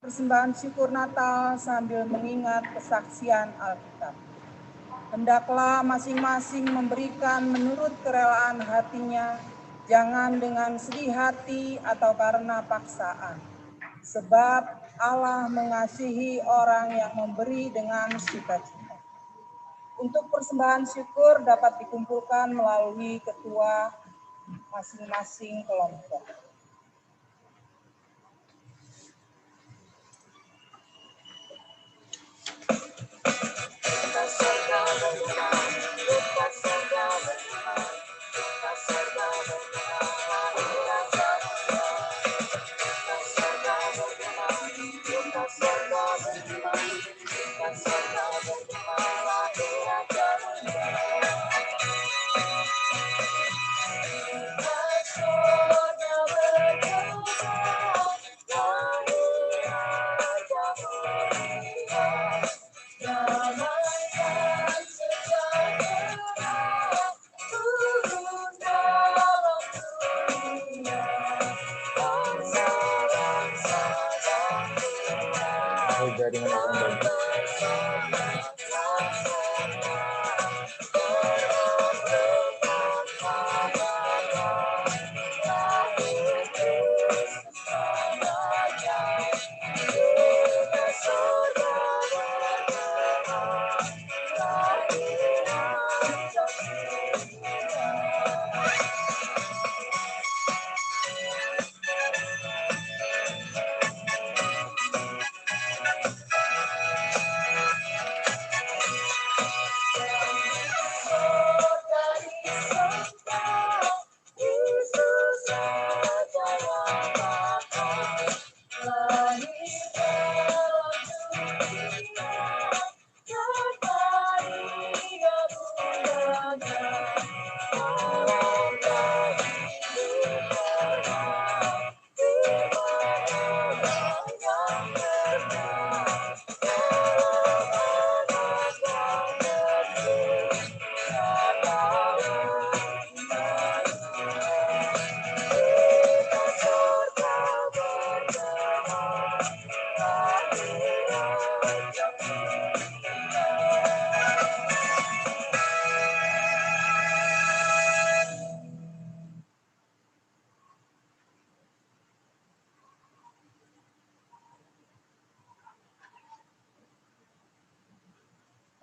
persembahan syukur Natal sambil mengingat kesaksian Alkitab. Hendaklah masing-masing memberikan menurut kerelaan hatinya, jangan dengan sedih hati atau karena paksaan. Sebab Allah mengasihi orang yang memberi dengan sukacita. Untuk persembahan syukur dapat dikumpulkan melalui ketua masing-masing kelompok.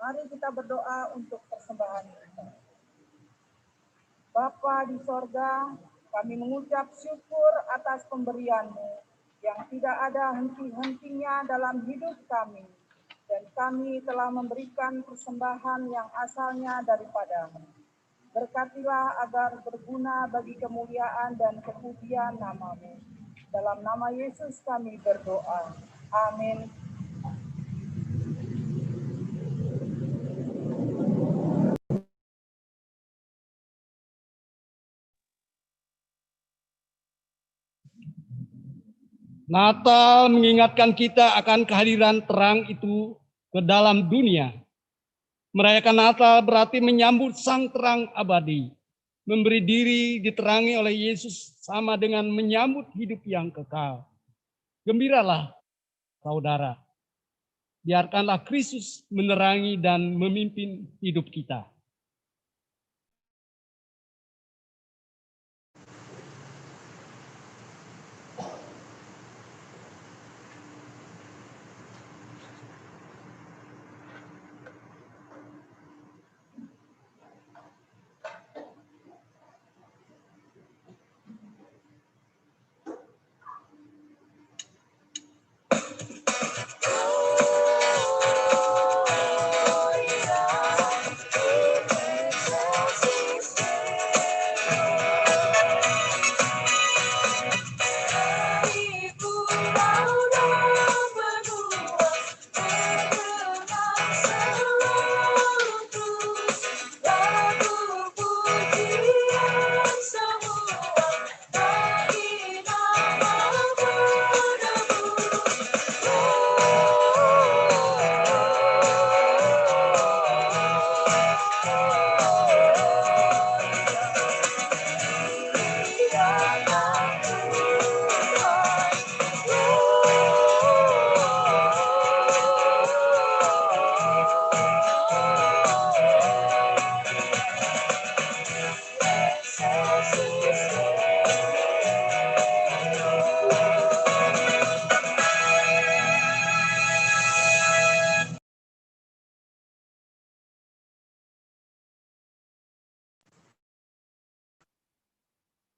Mari kita berdoa untuk persembahan kita. Bapa di sorga, kami mengucap syukur atas pemberian-Mu yang tidak ada henti-hentinya dalam hidup kami. Dan kami telah memberikan persembahan yang asalnya daripada-Mu. Berkatilah agar berguna bagi kemuliaan dan kepujian nama-Mu. Dalam nama Yesus kami berdoa. Amin. Natal mengingatkan kita akan kehadiran terang itu ke dalam dunia. Merayakan Natal berarti menyambut sang terang abadi. Memberi diri diterangi oleh Yesus sama dengan menyambut hidup yang kekal. Gembiralah, saudara. Biarkanlah Kristus menerangi dan memimpin hidup kita.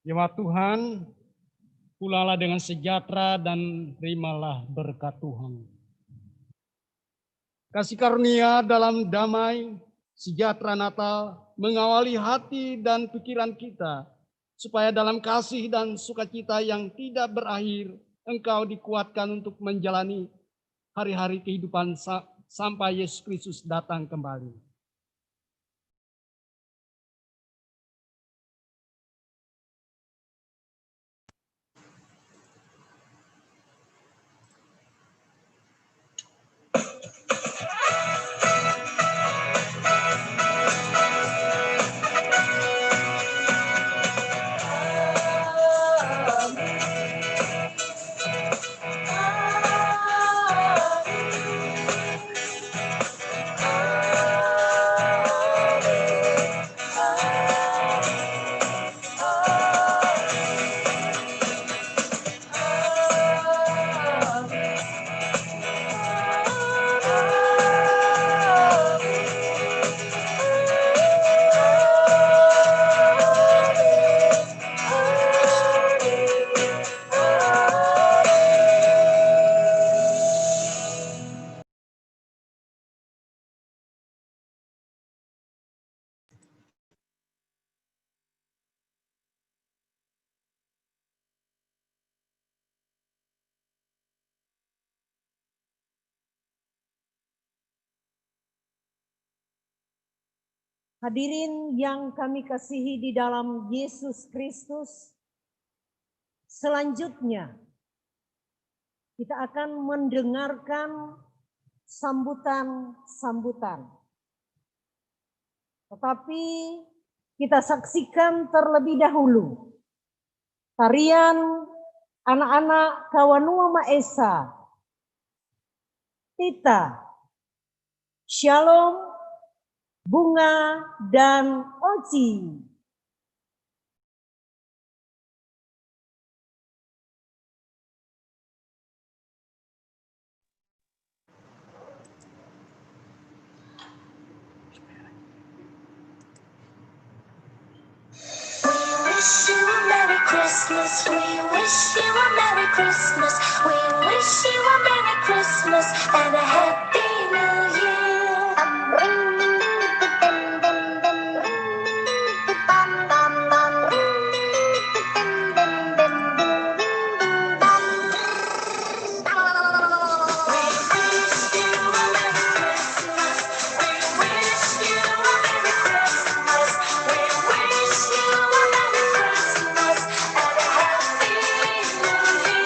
Jemaat Tuhan, pulanglah dengan sejahtera dan terimalah berkat Tuhan. Kasih karunia dalam damai, sejahtera Natal mengawali hati dan pikiran kita, supaya dalam kasih dan sukacita yang tidak berakhir, Engkau dikuatkan untuk menjalani hari-hari kehidupan sampai Yesus Kristus datang kembali. Hadirin yang kami kasihi di dalam Yesus Kristus, selanjutnya kita akan mendengarkan sambutan-sambutan. Tetapi kita saksikan terlebih dahulu tarian anak-anak Kawanua Maesa, Tita, Shalom, Bunga, dan Oci. Wish you a Merry Christmas. We wish you a Merry Christmas. We wish you a Merry Christmas and a Happy New Year. Ring ding ding ding ding ding ring ding ding bam bam bam ring ding ding ding ding ding ding bam. We wish you a Merry Christmas. We wish you a Merry Christmas. We wish you a Merry Christmas and a Happy New Year.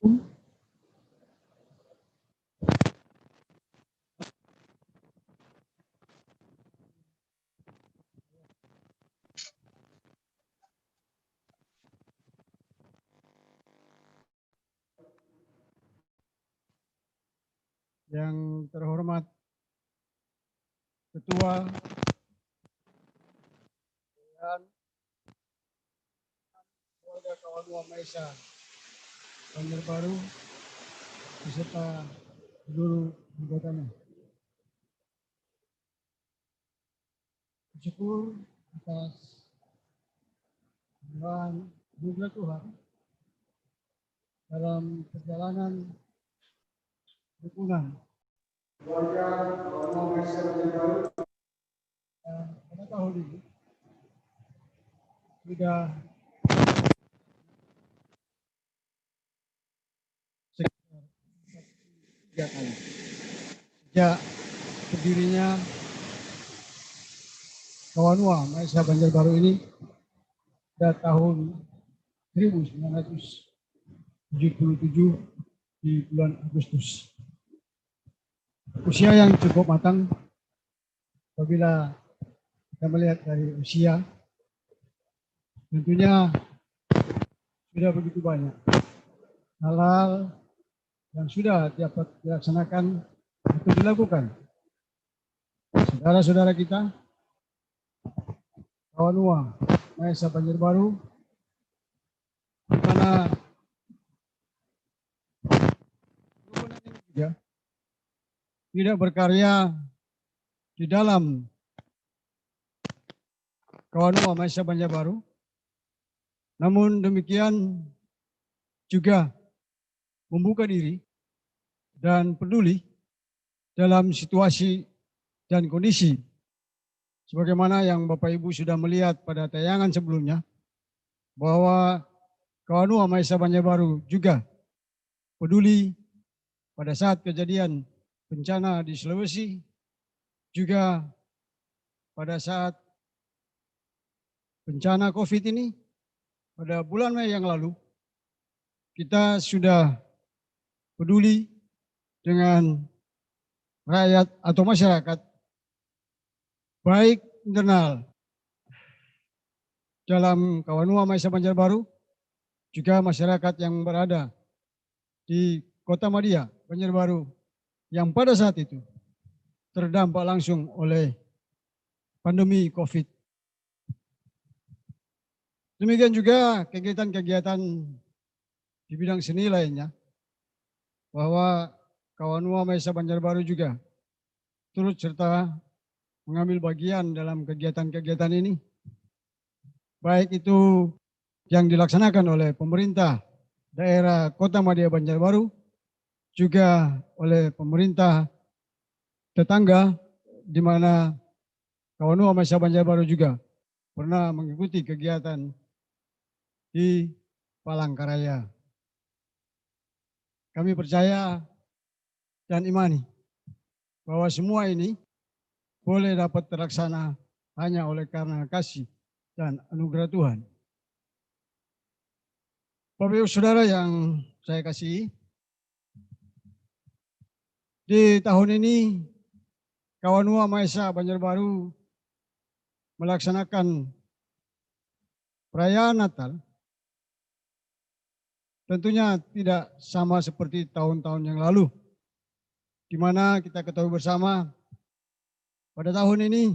Yang terhormat Ketua dan keluarga Kawanua Maesa Banjarbaru beserta seluruh anggotanya. Bersyukur atas dan anugerah Tuhan dalam perjalanan dukungan keluarga Kawanua Maesa Banjarbaru pada tahun ini sudah sekitar 3 kali sejak berdirinya Kawanua Maesa Banjarbaru ini pada tahun 1977 di bulan Agustus. Usia yang cukup matang apabila kita melihat dari usia, tentunya sudah begitu banyak hal-hal yang sudah dapat dilaksanakan atau dilakukan saudara-saudara kita Kawanua Maesa Banjarbaru, di mana juga tidak berkarya di dalam Kawanua Maesa Banjarbaru, namun demikian juga membuka diri dan peduli dalam situasi dan kondisi sebagaimana yang Bapak Ibu sudah melihat pada tayangan sebelumnya, bahwa Kawanua Maesa Banjarbaru juga peduli pada saat kejadian bencana di Sulawesi, juga pada saat bencana COVID ini, pada bulan Mei yang lalu, kita sudah peduli dengan rakyat atau masyarakat, baik internal dalam Kawanua Maesa Banjarbaru, juga masyarakat yang berada di Kota Madia, Banjarbaru, yang pada saat itu terdampak langsung oleh pandemi COVID. Demikian juga kegiatan-kegiatan di bidang seni lainnya, bahwa Kawanua Maesa Banjarbaru juga turut serta mengambil bagian dalam kegiatan-kegiatan ini, baik itu yang dilaksanakan oleh pemerintah daerah Kota Madia Banjarbaru, juga oleh pemerintah tetangga, di mana Kawanua Maesa Banjarbaru juga pernah mengikuti kegiatan di Palangkaraya. Kami percaya dan imani bahwa semua ini boleh dapat terlaksana hanya oleh karena kasih dan anugerah Tuhan. Bapak Ibu Saudara yang saya kasihi, di tahun ini Kawanua Maesa Banjarbaru melaksanakan perayaan Natal. Tentunya tidak sama seperti tahun-tahun yang lalu, di mana kita ketahui bersama pada tahun ini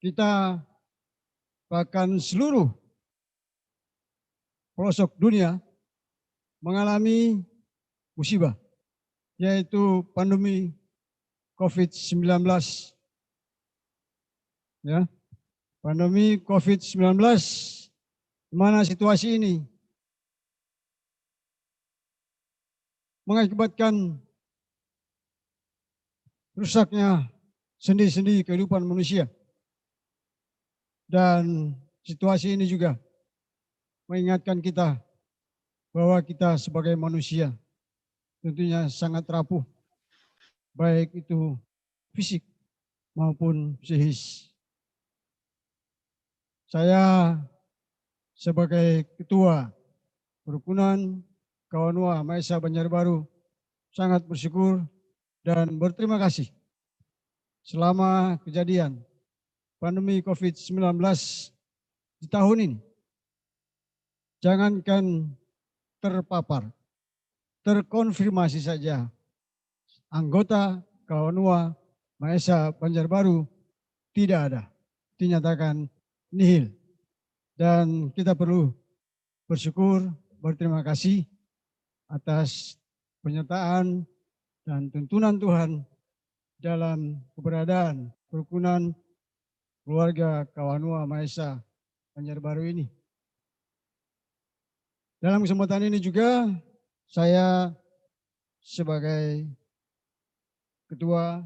kita bahkan seluruh pelosok dunia mengalami musibah, yaitu pandemi COVID-19. Ya, pandemi COVID-19, di mana situasi ini mengakibatkan rusaknya sendi-sendi kehidupan manusia. Dan situasi ini juga mengingatkan kita bahwa kita sebagai manusia tentunya sangat rapuh, baik itu fisik maupun psikis. Saya sebagai ketua perukunan Kawanua Maesa Banjarbaru sangat bersyukur dan berterima kasih selama kejadian pandemi COVID-19 di tahun ini. Jangankan terpapar, terkonfirmasi saja anggota Kawanua Maesa Banjarbaru tidak ada, dinyatakan nihil. Dan kita perlu bersyukur, berterima kasih atas penyertaan dan tuntunan Tuhan dalam keberadaan kerukunan keluarga Kawanua Maesa Banjarbaru ini. Dalam kesempatan ini juga saya sebagai Ketua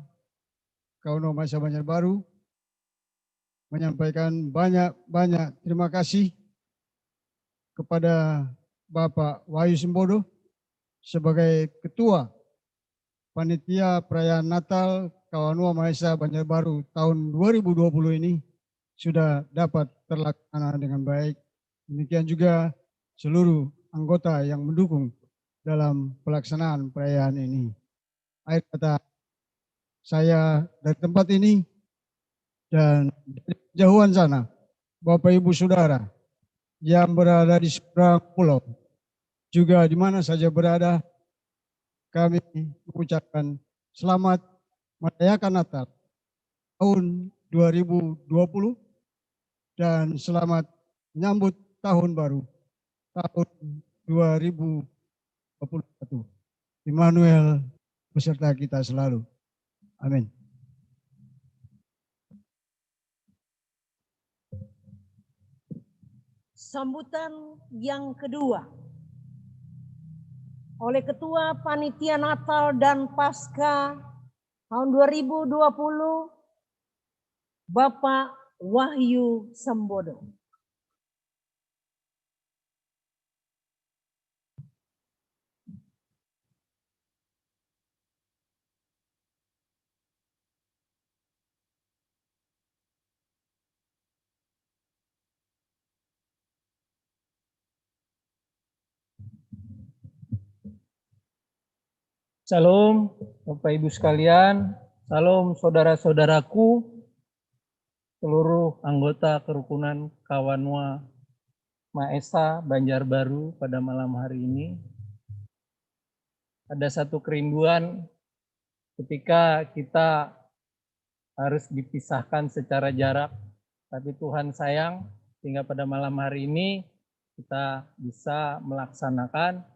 Kawanua Maesa Banjarbaru menyampaikan banyak terima kasih kepada Bapak Wahyu Sembodo sebagai Ketua Panitia Perayaan Natal Kawanua Maesa Banjarbaru tahun 2020 ini sudah dapat terlaksana dengan baik. Demikian juga seluruh anggota yang mendukung dalam pelaksanaan perayaan ini. Akhir kata saya dari tempat ini dan dari jauhan sana, Bapak Ibu Saudara yang berada di seberang pulau, juga di mana saja berada, kami mengucapkan selamat merayakan Natal tahun 2020 dan selamat menyambut tahun baru tahun 2021. Immanuel beserta kita selalu. Amin. Sambutan yang kedua oleh Ketua Panitia Natal dan Paskah tahun 2020, Bapak Wahyu Sembodo. Salam Bapak Ibu sekalian, salam saudara-saudaraku, seluruh anggota kerukunan Kawanua Maesa Banjarbaru pada malam hari ini. Ada satu kerinduan ketika kita harus dipisahkan secara jarak, tapi Tuhan sayang sehingga pada malam hari ini kita bisa melaksanakan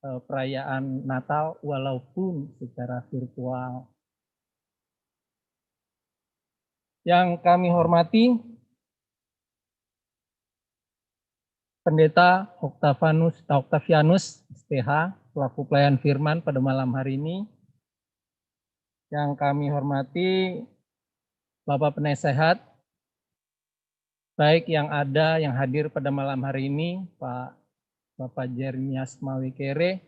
perayaan Natal walaupun secara virtual. Yang kami hormati Pendeta Octavianus SPH selaku pelayan firman pada malam hari ini. Yang kami hormati Bapak Penasehat baik yang ada yang hadir pada malam hari ini, Bapak Jeremias Mawikere,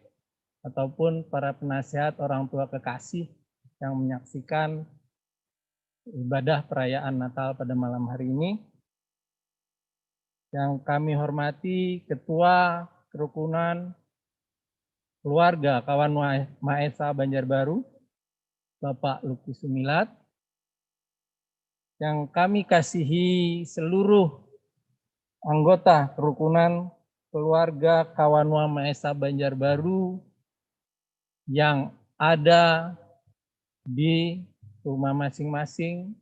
ataupun para penasehat orang tua kekasih yang menyaksikan ibadah perayaan Natal pada malam hari ini. Yang kami hormati Ketua Kerukunan Keluarga Kawanua Maesa Banjarbaru, Bapak Luki Sumilat. Yang kami kasihi seluruh anggota Kerukunan Keluarga Kawanua Maesa Banjarbaru yang ada di rumah masing-masing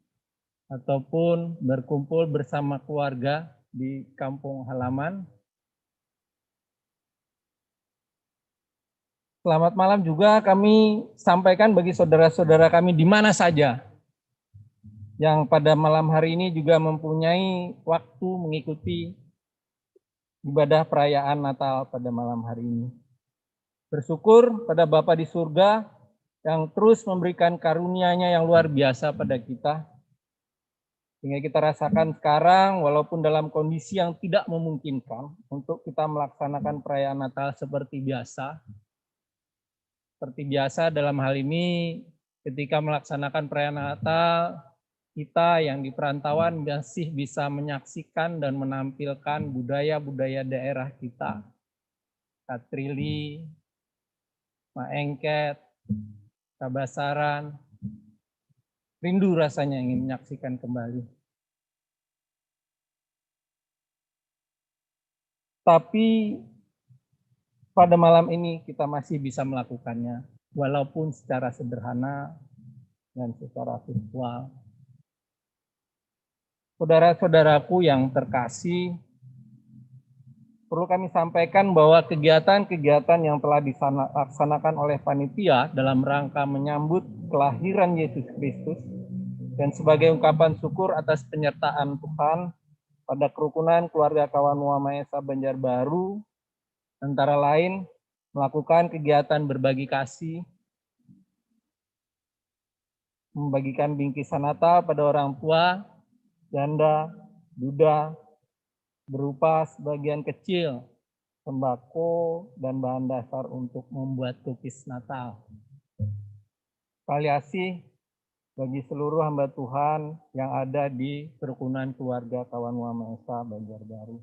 ataupun berkumpul bersama keluarga di kampung halaman. Selamat malam juga kami sampaikan bagi saudara-saudara kami di mana saja yang pada malam hari ini juga mempunyai waktu mengikuti ibadah perayaan Natal pada malam hari ini. Bersyukur pada Bapa di surga yang terus memberikan karunia-Nya yang luar biasa pada kita. Sehingga kita rasakan sekarang walaupun dalam kondisi yang tidak memungkinkan untuk kita melaksanakan perayaan Natal seperti biasa. Seperti biasa dalam hal ini ketika melaksanakan perayaan Natal, kita yang di perantauan masih bisa menyaksikan dan menampilkan budaya-budaya daerah kita. Kak Trili, Mak Engket, Kabasaran, rindu rasanya ingin menyaksikan kembali. Tapi pada malam ini kita masih bisa melakukannya, walaupun secara sederhana dan secara virtual. Saudara-saudaraku yang terkasih, perlu kami sampaikan bahwa kegiatan-kegiatan yang telah dilaksanakan oleh panitia dalam rangka menyambut kelahiran Yesus Kristus dan sebagai ungkapan syukur atas penyertaan Tuhan pada kerukunan keluarga kawan Nuama Esa Banjarbaru, antara lain melakukan kegiatan berbagi kasih, membagikan bingkisan Natal pada orang tua, janda, duda, berupa sebagian kecil sembako dan bahan dasar untuk membuat cookies Natal. Palliasi bagi seluruh hamba Tuhan yang ada di kerukunan keluarga kawan Nuama Esa Banjarbaru.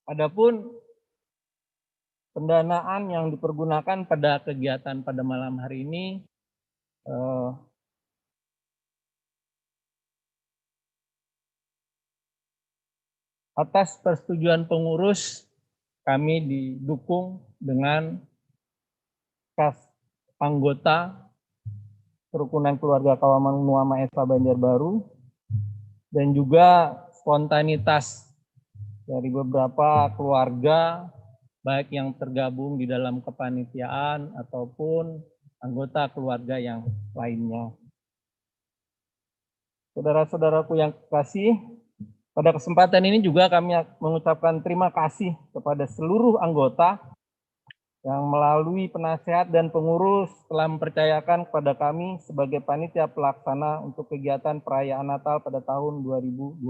Adapun pendanaan yang dipergunakan pada kegiatan pada malam hari ini atas persetujuan pengurus, kami didukung dengan kas anggota kerukunan keluarga kawan Nuama Esa Banjarbaru dan juga spontanitas dari beberapa keluarga, baik yang tergabung di dalam kepanitiaan ataupun anggota keluarga yang lainnya. Saudara-saudaraku yang kekasih, pada kesempatan ini juga kami mengucapkan terima kasih kepada seluruh anggota yang melalui penasehat dan pengurus telah mempercayakan kepada kami sebagai panitia pelaksana untuk kegiatan perayaan Natal pada tahun 2020.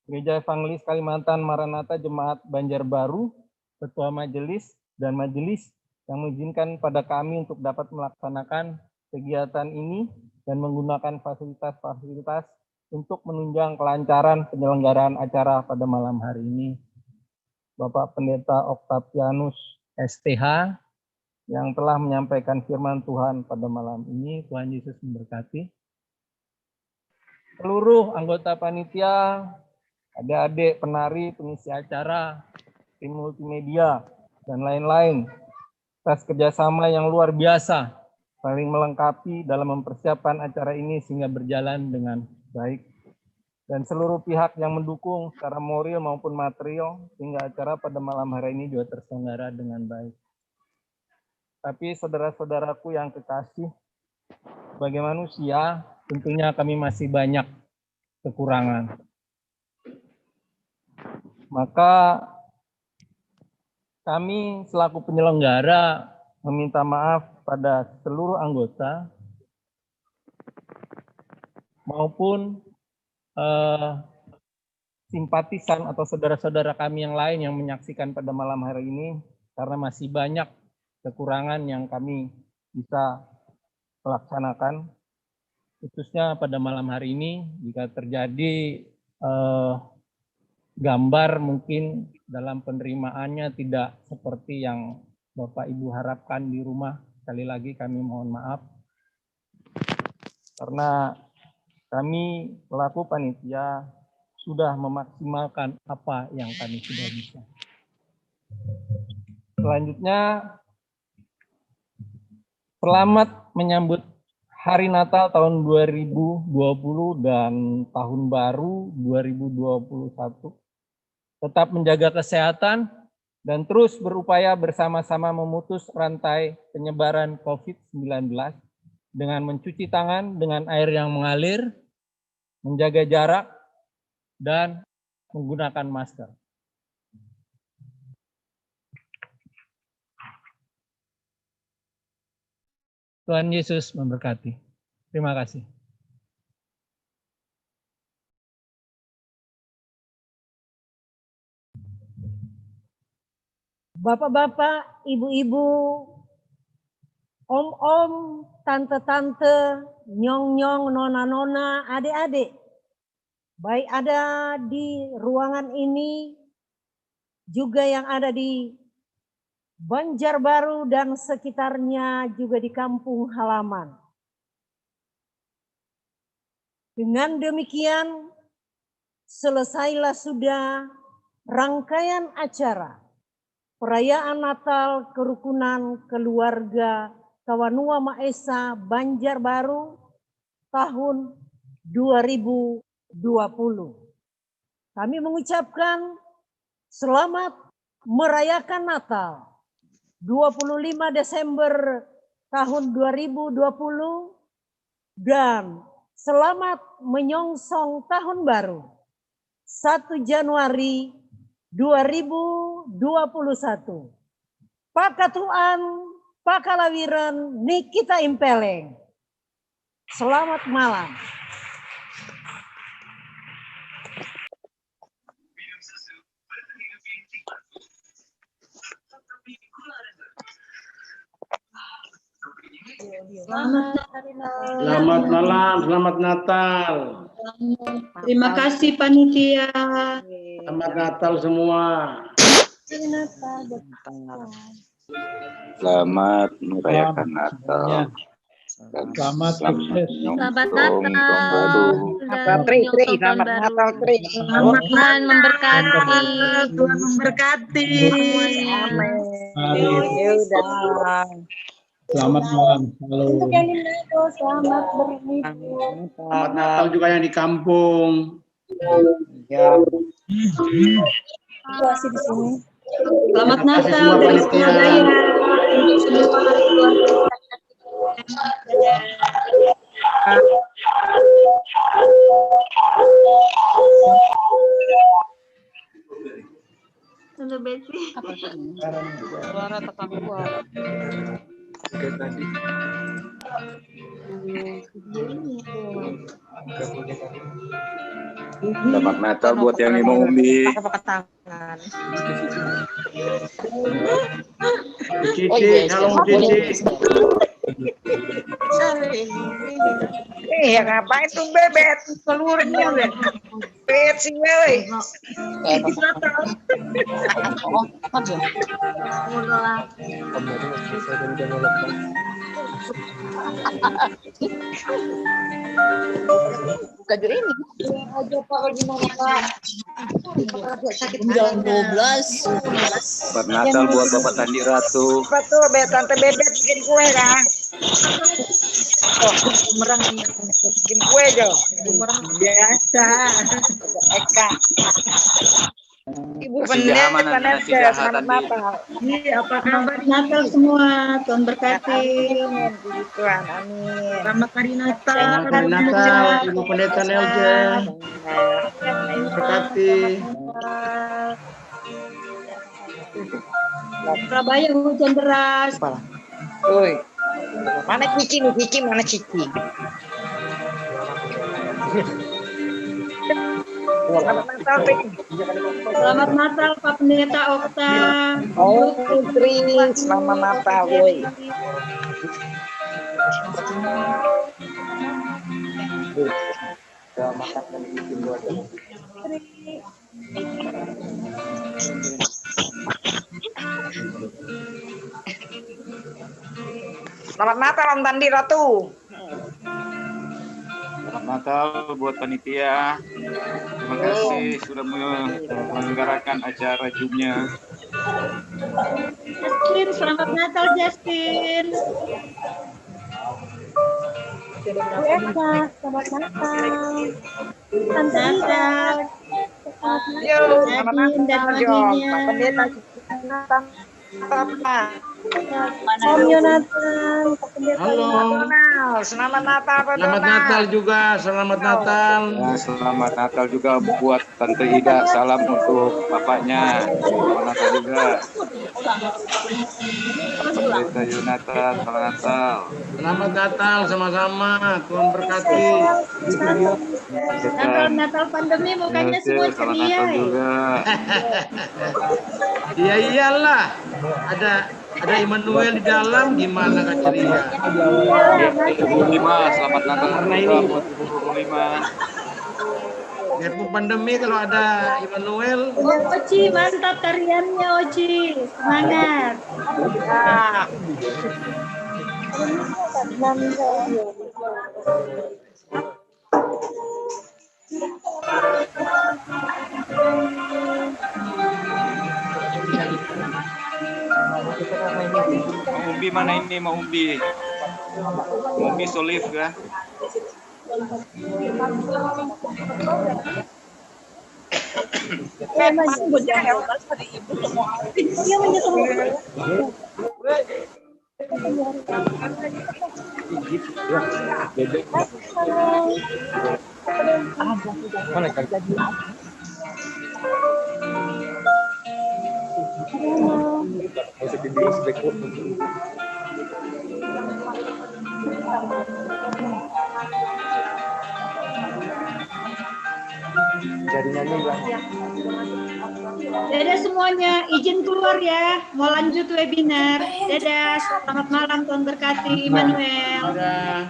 Gereja Evangelis Kalimantan Maranatha Jemaat Banjarbaru, Ketua Majelis dan Majelis yang mengizinkan pada kami untuk dapat melaksanakan kegiatan ini dan menggunakan fasilitas-fasilitas untuk menunjang kelancaran penyelenggaraan acara pada malam hari ini. Bapak Pendeta Octavianus STH yang telah menyampaikan firman Tuhan pada malam ini. Tuhan Yesus memberkati. Seluruh anggota panitia, adik-adik penari, pengisi acara, tim multimedia, dan lain-lain. Atas kerjasama yang luar biasa, saling melengkapi dalam mempersiapkan acara ini sehingga berjalan dengan baik, dan seluruh pihak yang mendukung secara moral maupun material sehingga acara pada malam hari ini juga terselenggara dengan baik. Tapi saudara-saudaraku yang kekasih, sebagai manusia tentunya kami masih banyak kekurangan. Maka kami selaku penyelenggara meminta maaf pada seluruh anggota maupun simpatisan atau saudara-saudara kami yang lain yang menyaksikan pada malam hari ini, karena masih banyak kekurangan yang kami bisa melaksanakan, khususnya pada malam hari ini. Jika terjadi gambar mungkin dalam penerimaannya tidak seperti yang Bapak Ibu harapkan di rumah, sekali lagi kami mohon maaf, karena kami pelaku panitia sudah memaksimalkan apa yang kami sudah bisa. Selanjutnya, selamat menyambut Hari Natal tahun 2020 dan Tahun Baru 2021. Tetap menjaga kesehatan dan terus berupaya bersama-sama memutus rantai penyebaran COVID-19 dengan mencuci tangan dengan air yang mengalir, menjaga jarak, dan menggunakan masker. Tuhan Yesus memberkati. Terima kasih. Bapak-bapak, ibu-ibu, om-om, tante-tante, nyong-nyong, nona-nona, adik-adik, baik ada di ruangan ini, juga yang ada di Banjarbaru dan sekitarnya, juga di kampung halaman. Dengan demikian, selesailah sudah rangkaian acara perayaan Natal Kerukunan Keluarga Kawanua Maesa Banjarbaru tahun 2020. Kami mengucapkan selamat merayakan Natal 25 Desember tahun 2020 dan selamat menyongsong tahun baru 1 Januari 2021. Pakatuan Pakalawiran Nikita Impeleng. Selamat malam. Selamat malam, selamat Natal. Terima kasih panitia. Selamat Natal semua. Selamat merayakan Natal. Dan selamat sukses. Selamat Natal. Selamat Natal, Tri. Tuhan memberkati. Tuhan memberkati. Selamat malam. Halo. Untuk yang di Manado, selamat berlibur. Selamat Natal juga yang di kampung. Ya. Situasi di sini. Selamat Natal dari Surabaya. Semua keluarga. Suara tekan kuat. Oke tadi. Selamat Natal buat yang mau umbi. Cici, halo Cici. Ya ngapain tuh bebet seluruhnya bebet sih weh. Bukan ini. Aja Pak gimana Pak? Jam 12. Selamat Natal buat Bapak Tandi Ratu. Apa tuh tante bebet bikin kue kan? Oh, bumerang bikin kue Jo. Bumerang biasa. Eka. Ibu pendeta selamat Natal. Iya, apa kabar Natal semua? Tuhan berkati. Puji Tuhan, amin. Selamat hari Natal. Selamat hari Natal, Ibu Pendeta Nelja. Berkati. Surabaya hujan deras. Woi. Mana Cici nih? Cici mana Cici? Selamat Natal, Selamat Natal Pak Pendeta Okta. Oh, Putri, selamat Natal, woi. Selamat Natal Om Tandi Ratu. Selamat Natal buat panitia. Terima kasih sudah menyelenggarakan acara Zoom-nya. Justin, selamat Natal Justin. Bu Eka, selamat Natal. Selamat Natal. Yo, selamat Natal, Jo. Pak Pendeta. Om Yonatan, Pak Pendeta. Halo. Selamat Natal, Pak Selamat Natal juga, selamat Natal. Ya, selamat Natal juga buat Tante Ida. Salam untuk bapaknya. Selamat Natal juga. Pendeta Yonatan, selamat Natal. Selamat Natal sama-sama, Tuhan berkati. Natal pandemi mukanya semua Selamat ceria. Natal juga. Iya iyalah, ada Immanuel di dalam, gimana Kak ceria? Ibu Lima, selamat Natal juga buat Ibu Lima. Depok pandemi kalau ada Immanuel. Oci, mantap tariannya Oci. Semangat. Mau umbi mana ini? Mau umbi? Mau umbi solif ya? Dadah semuanya, izin keluar ya. Mau lanjut webinar. Dadah, selamat malam, Tuhan berkati. Immanuel. Ada.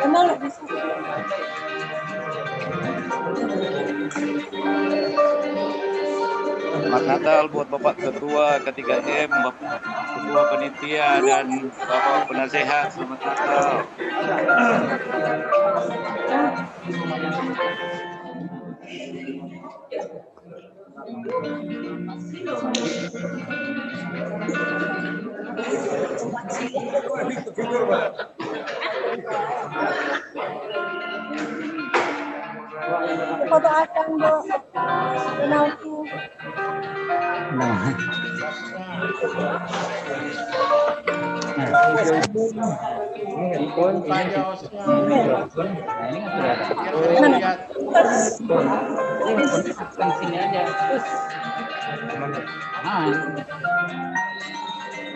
Emang nggak bisa. Selamat Natal buat Bapak Ketua K3M, Bapak Ketua Panitia dan Bapak Penasehat. Selamat Natal. Foto akan Bu. Penalti.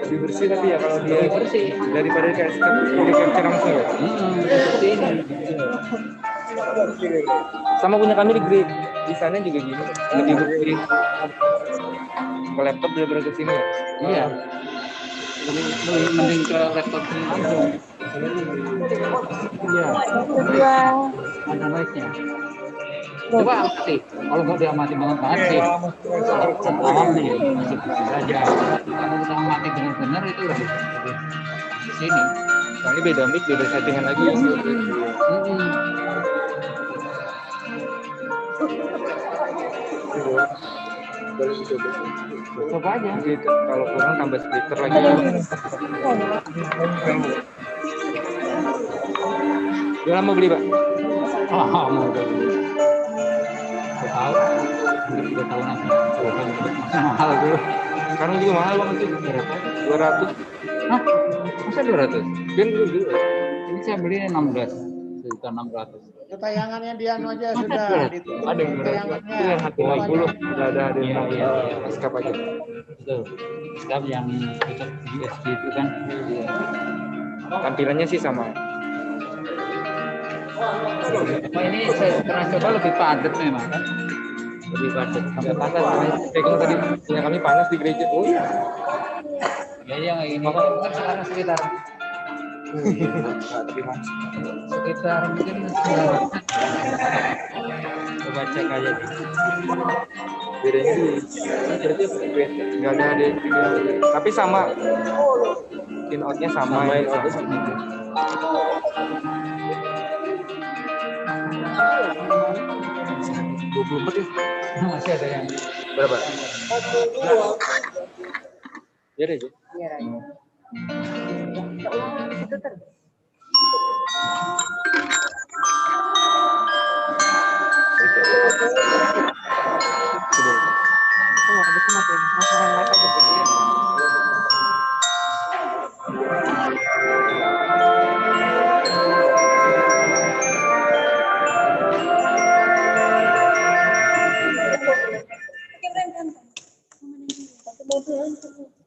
Lebih bersih tapi ya kalau dia bersih daripada kayak capture langsung ya. Seperti ini. Sama punya kami di grip di sana juga gini, lebih bersih. Ke laptop daripada ke sini ya. Iya. Lebih mending ke laptop sini langsung. Iya. Ada noise-nya. Coba amati, kalau nggak diamati banget sih, awam nih masih aja. Kalau kita amati benar-benar itu lebih di sini. Nah, ini beda mic, beda settingan lagi. Coba aja. Gitu. Kalau kurang tambah speaker lagi. Udah lama beli Pak? Mau udah beli. Tahu, 3 tahun aja. Mahal dulu. Sekarang juga mahal banget sih. Berapa? 200. Hah? Masa 200? Biar dulu. Ini saya beli 16. Sekitar 600. Tayangannya Diano aja sudah. Ada yang tayangannya. Itu yang hati 50. Sudah ada yang skap aja. Betul. Skap yang cocok USB itu kan. Tampilannya sih sama. Ini saya pernah coba lebih padat memang kan, lebih padat. Sampai panas. Pegang tadi punya kami panas di gereja. Oh iya. Ya yang ini kan sekarang sekitar mungkin coba cek aja nih. Bedanya berarti nggak ada tapi sama in outnya sama ya. 24 ya? Masih ada yang berapa? Ya deh. Tuhan.